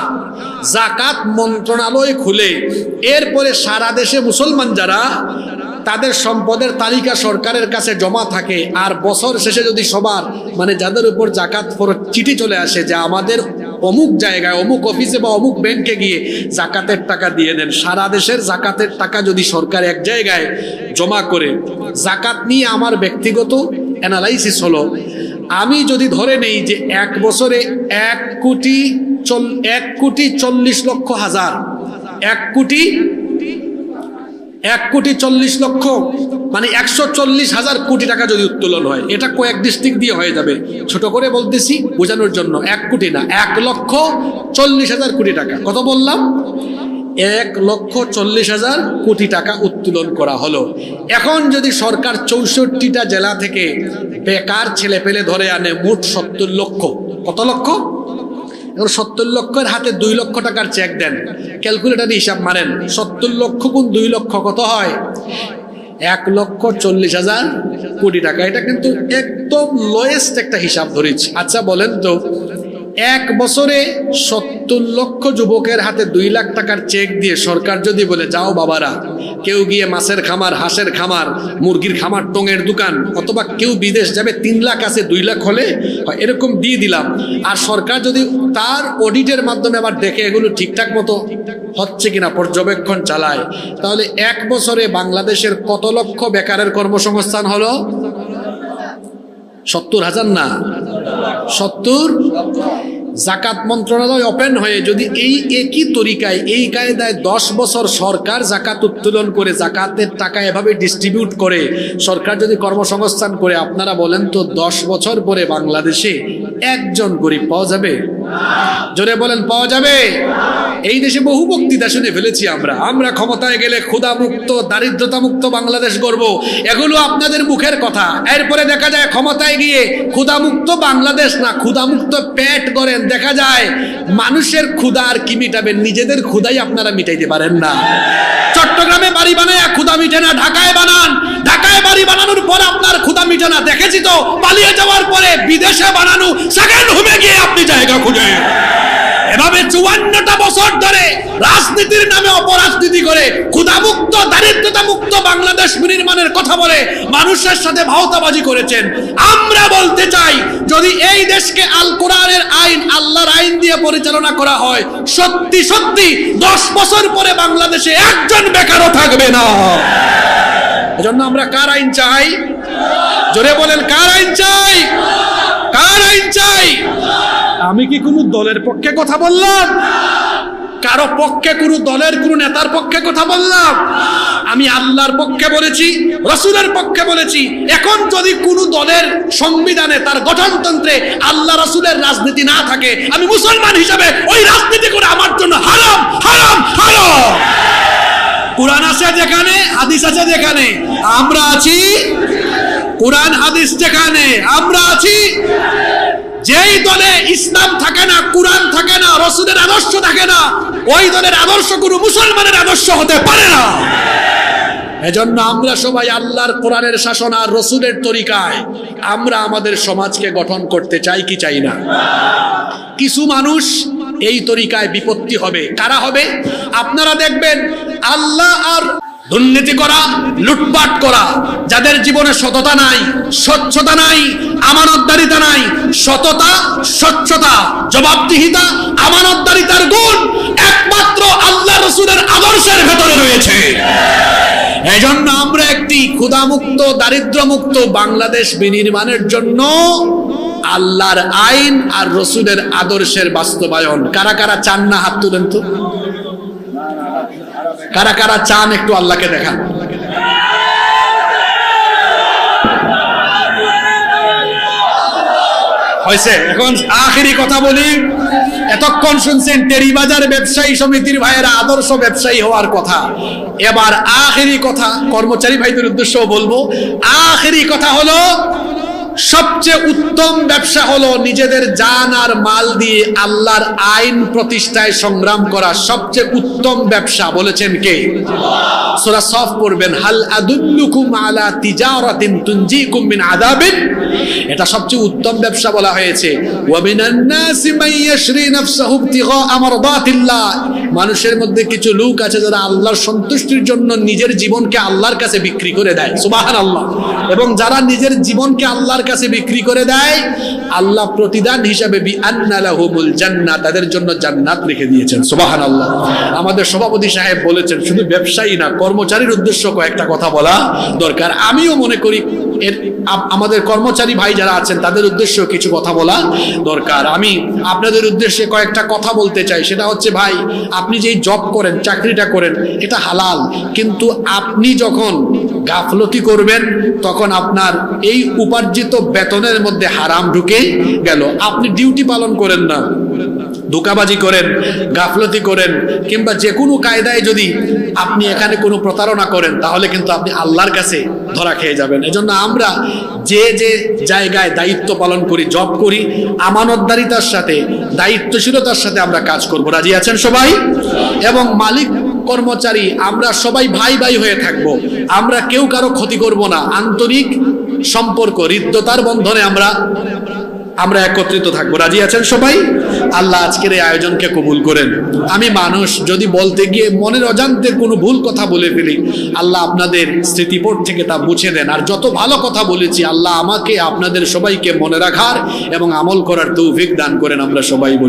জাকাত মন্ত্রণালয় খুলে এরপরে সারা দেশে মুসলমান যারা, তাদের সম্পদের তালিকা সরকারের কাছে জমা থাকে, আর বছর শেষে যদি সবার মানে যাদের উপর জাকাত ফরজ চিঠি চলে আসে যে আমাদের অমুক জায়গায় অমুক অফিসে বা অমুক ব্যাংকে গিয়ে জাকাতের টাকা দিয়ে দেন, সারা দেশের জাকাতের টাকা যদি সরকার এক জায়গায় জমা করে, জাকাত নিয়ে আমার ব্যক্তিগত অ্যানালাইসিস হলো, আমি যদি ধরে নেই যে এক বছরে 1,40,00,000 1,40,00,000 মানে 140,000 কোটি টাকা যদি উত্তোলন হয়, এটা কয়েক ডিস্ট্রিক্ট দিয়ে হয়ে যাবে, ছোট করে বলতেছি বোঝানোর জন্য। 1 কোটি না, 1,40,000 কোটি টাকা। কত বললাম? 1,40,000 কোটি টাকা উত্তোলন করা হলো। এখন যদি সরকার 64টা জেলা থেকে বেকার ছেলে পেলে ধরে আনে, মোট 70 লক্ষ। কত লক্ষ? 70 লক্ষের হাতে 2 লক্ষ টাকার চেক দেন, ক্যালকুলেটারে হিসাব মারেন, 70 লক্ষ গুণ 2 লক্ষ কত হয়? 1,40,000 কোটি টাকা। এটা কিন্তু একদম লোয়েস্ট একটা হিসাব ধরেছি। আচ্ছা বলেন তো, এক বছরে 70 লক্ষ যুবকের হাতে 2 লাখ টাকার চেক দিয়ে সরকার যদি বলে, যাও বাবারা, কেউ গিয়ে মাছের খামার, হাঁসের খামার, মুরগির খামার, টঙের দোকান, অথবা কেউ বিদেশ যাবে, 3 লাখ আছে, 2 লাখ হলে এরকম দিয়ে দিলাম, আর সরকার যদি তার অডিটের মাধ্যমে আবার দেখে এগুলো ঠিকঠাক মতো হচ্ছে কিনা পর্যবেক্ষণ চালায়, তাহলে এক বছরে বাংলাদেশের কত লক্ষ বেকারের কর্মসংস্থান হলো? 70,000 না, 70। জাকাত মন্ত্রণালয় ওপেন হয়ে যদি এই একই তরিকায়, এই কায়দায় 10 বছর সরকার জাকাত উত্তোলন করে, জাকাতের টাকা এভাবে ডিস্ট্রিবিউট করে সরকার যদি কর্মসংস্থান করে, আপনারা বলেন তো 10 বছর পরে বাংলাদেশে একজন গরিব পাওয়া যাবে? জোরে বলেন, পাওয়া যাবে? এই দেশে বহু বক্তৃতা শুনে ফেলেছি আমরা ক্ষমতায় গেলে ক্ষুধামুক্ত, দারিদ্রতামুক্ত বাংলাদেশ গড়ব, এগুলো আপনাদের মুখের কথা। এরপরে দেখা যায় ক্ষমতায় গিয়ে ক্ষুধামুক্ত বাংলাদেশ না, ক্ষুধামুক্ত পেট গড়েন, দেখা যায় মানুষের ক্ষুধা আর কি মিটাবেন, নিজেদের ক্ষুধাই আপনারা মিটাইতে পারেন না। চট্টগ্রামে বাড়ি বানায় ক্ষুধা মিটে না, ঢাকায় বানান, ঢাকায় বাড়ি বানানোর পর আপনার ক্ষুধা মিটে না, দেখেছি তো পালিয়ে যাওয়ার পরে বিদেশে বানানো সেকেন্ড হোমে গিয়ে আপনি জায়গা খুঁজে। এভাবে 54টা বছর ধরে রাজনীতির নামে অপরাজনীতি করে ক্ষুধামুক্ত, দারিদ্রতা মুক্ত বাংলাদেশ নির্মাণের কথা বলে মানুষের সাথে ভাওতাবাজি করেছেন। আমরা বলতে চাই, যদি এই দেশকে আল কোরআনের আইন, আল্লাহর আইন দিয়ে পরিচালনা করা হয়, সত্যি সত্যি 10 বছর পরে বাংলাদেশে একজন বেকারও থাকবে না। এজন্য আমরা কার আইন চাই? জোরে বলেন, কার আইন চাই? কার আইন চাই? আমি কি কোনো দলের পক্ষে কথা বললাম? কারো পক্ষে, কোনো দলের কোনো নেতার পক্ষে কথা বললাম? আমি আল্লাহর পক্ষে বলেছি, রাসূলের পক্ষে বলেছি। এখন যদি কোনো দলের সংবিধানে, তার গঠনতন্ত্রে আল্লাহ রাসূলের রাজনীতি না থাকে, আমি মুসলমান হিসাবে ওই রাজনীতি করে আমার জন্য হারাম, হারাম, হারাম। কোরআন আছে যেখানে, হাদিস আছে যেখানে, আমরা আছি। কোরআন হাদিস যেখানে, আমরা আছি। যেই দলে ইসলাম থাকে না, কোরআন থাকে না, রাসূলের আদর্শ থাকে না, ওই দলের আদর্শ কোনো মুসলমানের আদর্শ হতে পারে না। এজন্য আমরা সবাই আল্লাহর কোরআনের শাসন আর রাসূলের তরিকায় আমরা আমাদের সমাজকে গঠন করতে চাই কি চাই না? কিছু মানুষ এই তরিকায় বিপত্তি হবে। কারা হবে? আপনারা দেখবেন আল্লাহ আর দুর্নীতি করা, লুটপাট করা, যাদের জীবনে সততা নাই, স্বচ্ছতা নাই, আমানতদারিতা নাই, সততা, স্বচ্ছতা, জবাবদিহিতা, আমানতদারিতার গুণ একমাত্র আল্লাহ রাসূলের আদর্শের ভেতরে রয়েছে। এজন্য আমরা একটি ক্ষুধামুক্ত, দারিদ্র্যমুক্ত বাংলাদেশ বিনির্মাণের জন্য আল্লাহর আইন আর রাসূলের আদর্শের বাস্তবায়ন। কারা কারা চান না হাত তুলেন তো? কারা কারা চান একটু আল্লাহকে দেখান। হয়েছে? এখন আখেরি কথা বলি। এতক্ষণ শুনছেন টেরিবাজার ব্যবসায়ী সমিতির ভাইয়েরা আদর্শ ব্যবসায়ী হওয়ার কথা। এবার আখেরি কথা কর্মচারী ভাইদের উদ্দেশ্যও বলবো। আখেরি কথা হলো, সবচেয়ে উত্তম ব্যবসা হলো নিজেদের জান আর মাল দিয়ে আল্লাহর আইন প্রতিষ্ঠায় সংগ্রাম করা। সবচেয়ে উত্তম ব্যবসা বলেছেন কে? সূরা সফ পড়বেন, হাল আদুল্লুকুম আলা তিজারাতিন তুনজিকুম মিন আযাবিন, এটা সবচেয়ে উত্তম ব্যবসা বলা হয়েছে। ওয়া মিনান নাসি মান ইয়াশরি নাফসাহু ইবতিগা মারদাতিল্লাহ, মানুষের মধ্যে কিছু লোক আছে যারা আল্লাহর সন্তুষ্টির জন্য নিজের জীবনকে আল্লাহর কাছে বিক্রি করে দেয়, সুবহানাল্লাহ। এবং যারা নিজের জীবনকে আল্লাহর কাছে বিক্রি করে দেয়, আল্লাহ প্রতিদান হিসাবে বিআন্না লাহুমুল জান্নাহ, তাদের জন্য জান্নাত রেখে দিয়েছেন, সুবহানাল্লাহ। আমাদের সভাপতি সাহেব বলেছেন শুধু ব্যবসায়ী না, কর্মচারীর উদ্দেশ্য কয়েকটা কথা বলা দরকার। আমিও মনে করি আমাদের কর্মচারী ভাই যারা আছেন তাদের উদ্দেশ্যে কিছু কথা বলা দরকার। আমি আপনাদের উদ্দেশ্যে কয়েকটা কথা বলতে চাই। সেটা হচ্ছে, ভাই আপনি যেই জব করেন, চাকরিটা করেন, এটা হালাল, কিন্তু আপনি যখন গাফলতি করবেন তখন আপনার এই উপার্জিত বেতনের মধ্যে হারাম ঢুকে গেল। আপনি ডিউটি পালন করেন না, ধোঁকাবাজি করেন, গাফলতি করেন, কিংবা যে কোনো কায়দায় যদি আপনি এখানে কোনো প্রতারণা করেন, তাহলে কিন্তু আপনি আল্লাহর কাছে ধরা খেয়ে যাবেন। এজন্য আমরা যে যে জায়গায় দায়িত্ব পালন করি, জব করি, আমানতদারিতার সাথে, দায়িত্বশীলতার সাথে আমরা কাজ করব। রাজি আছেন সবাই? এবং মালিক কর্মচারী আমরা সবাই ভাই ভাই হয়ে থাকব। আমরা কেউ কারো ক্ষতি করব না। আন্তরিক সম্পর্ক, হৃদ্যতার বন্ধনে আমরা একত্রিত থাকবো। রাজি আছেন সবাই? আল্লাহ আজকের এই আয়োজনকে কবুল করেন। আমি মানুষ, যদি বলতে গিয়ে মনের অজান্তে কোনো ভুল কথা বলে ফেলি, আল্লাহ আপনাদের স্মৃতিপট থেকে তা মুছে দেন। আর যত ভালো কথা বলেছি, আল্লাহ আমাকে আপনাদের সবাইকে মনে রাখার এবং আমল করার তৌফিক দান করেন। আমরা সবাই বলি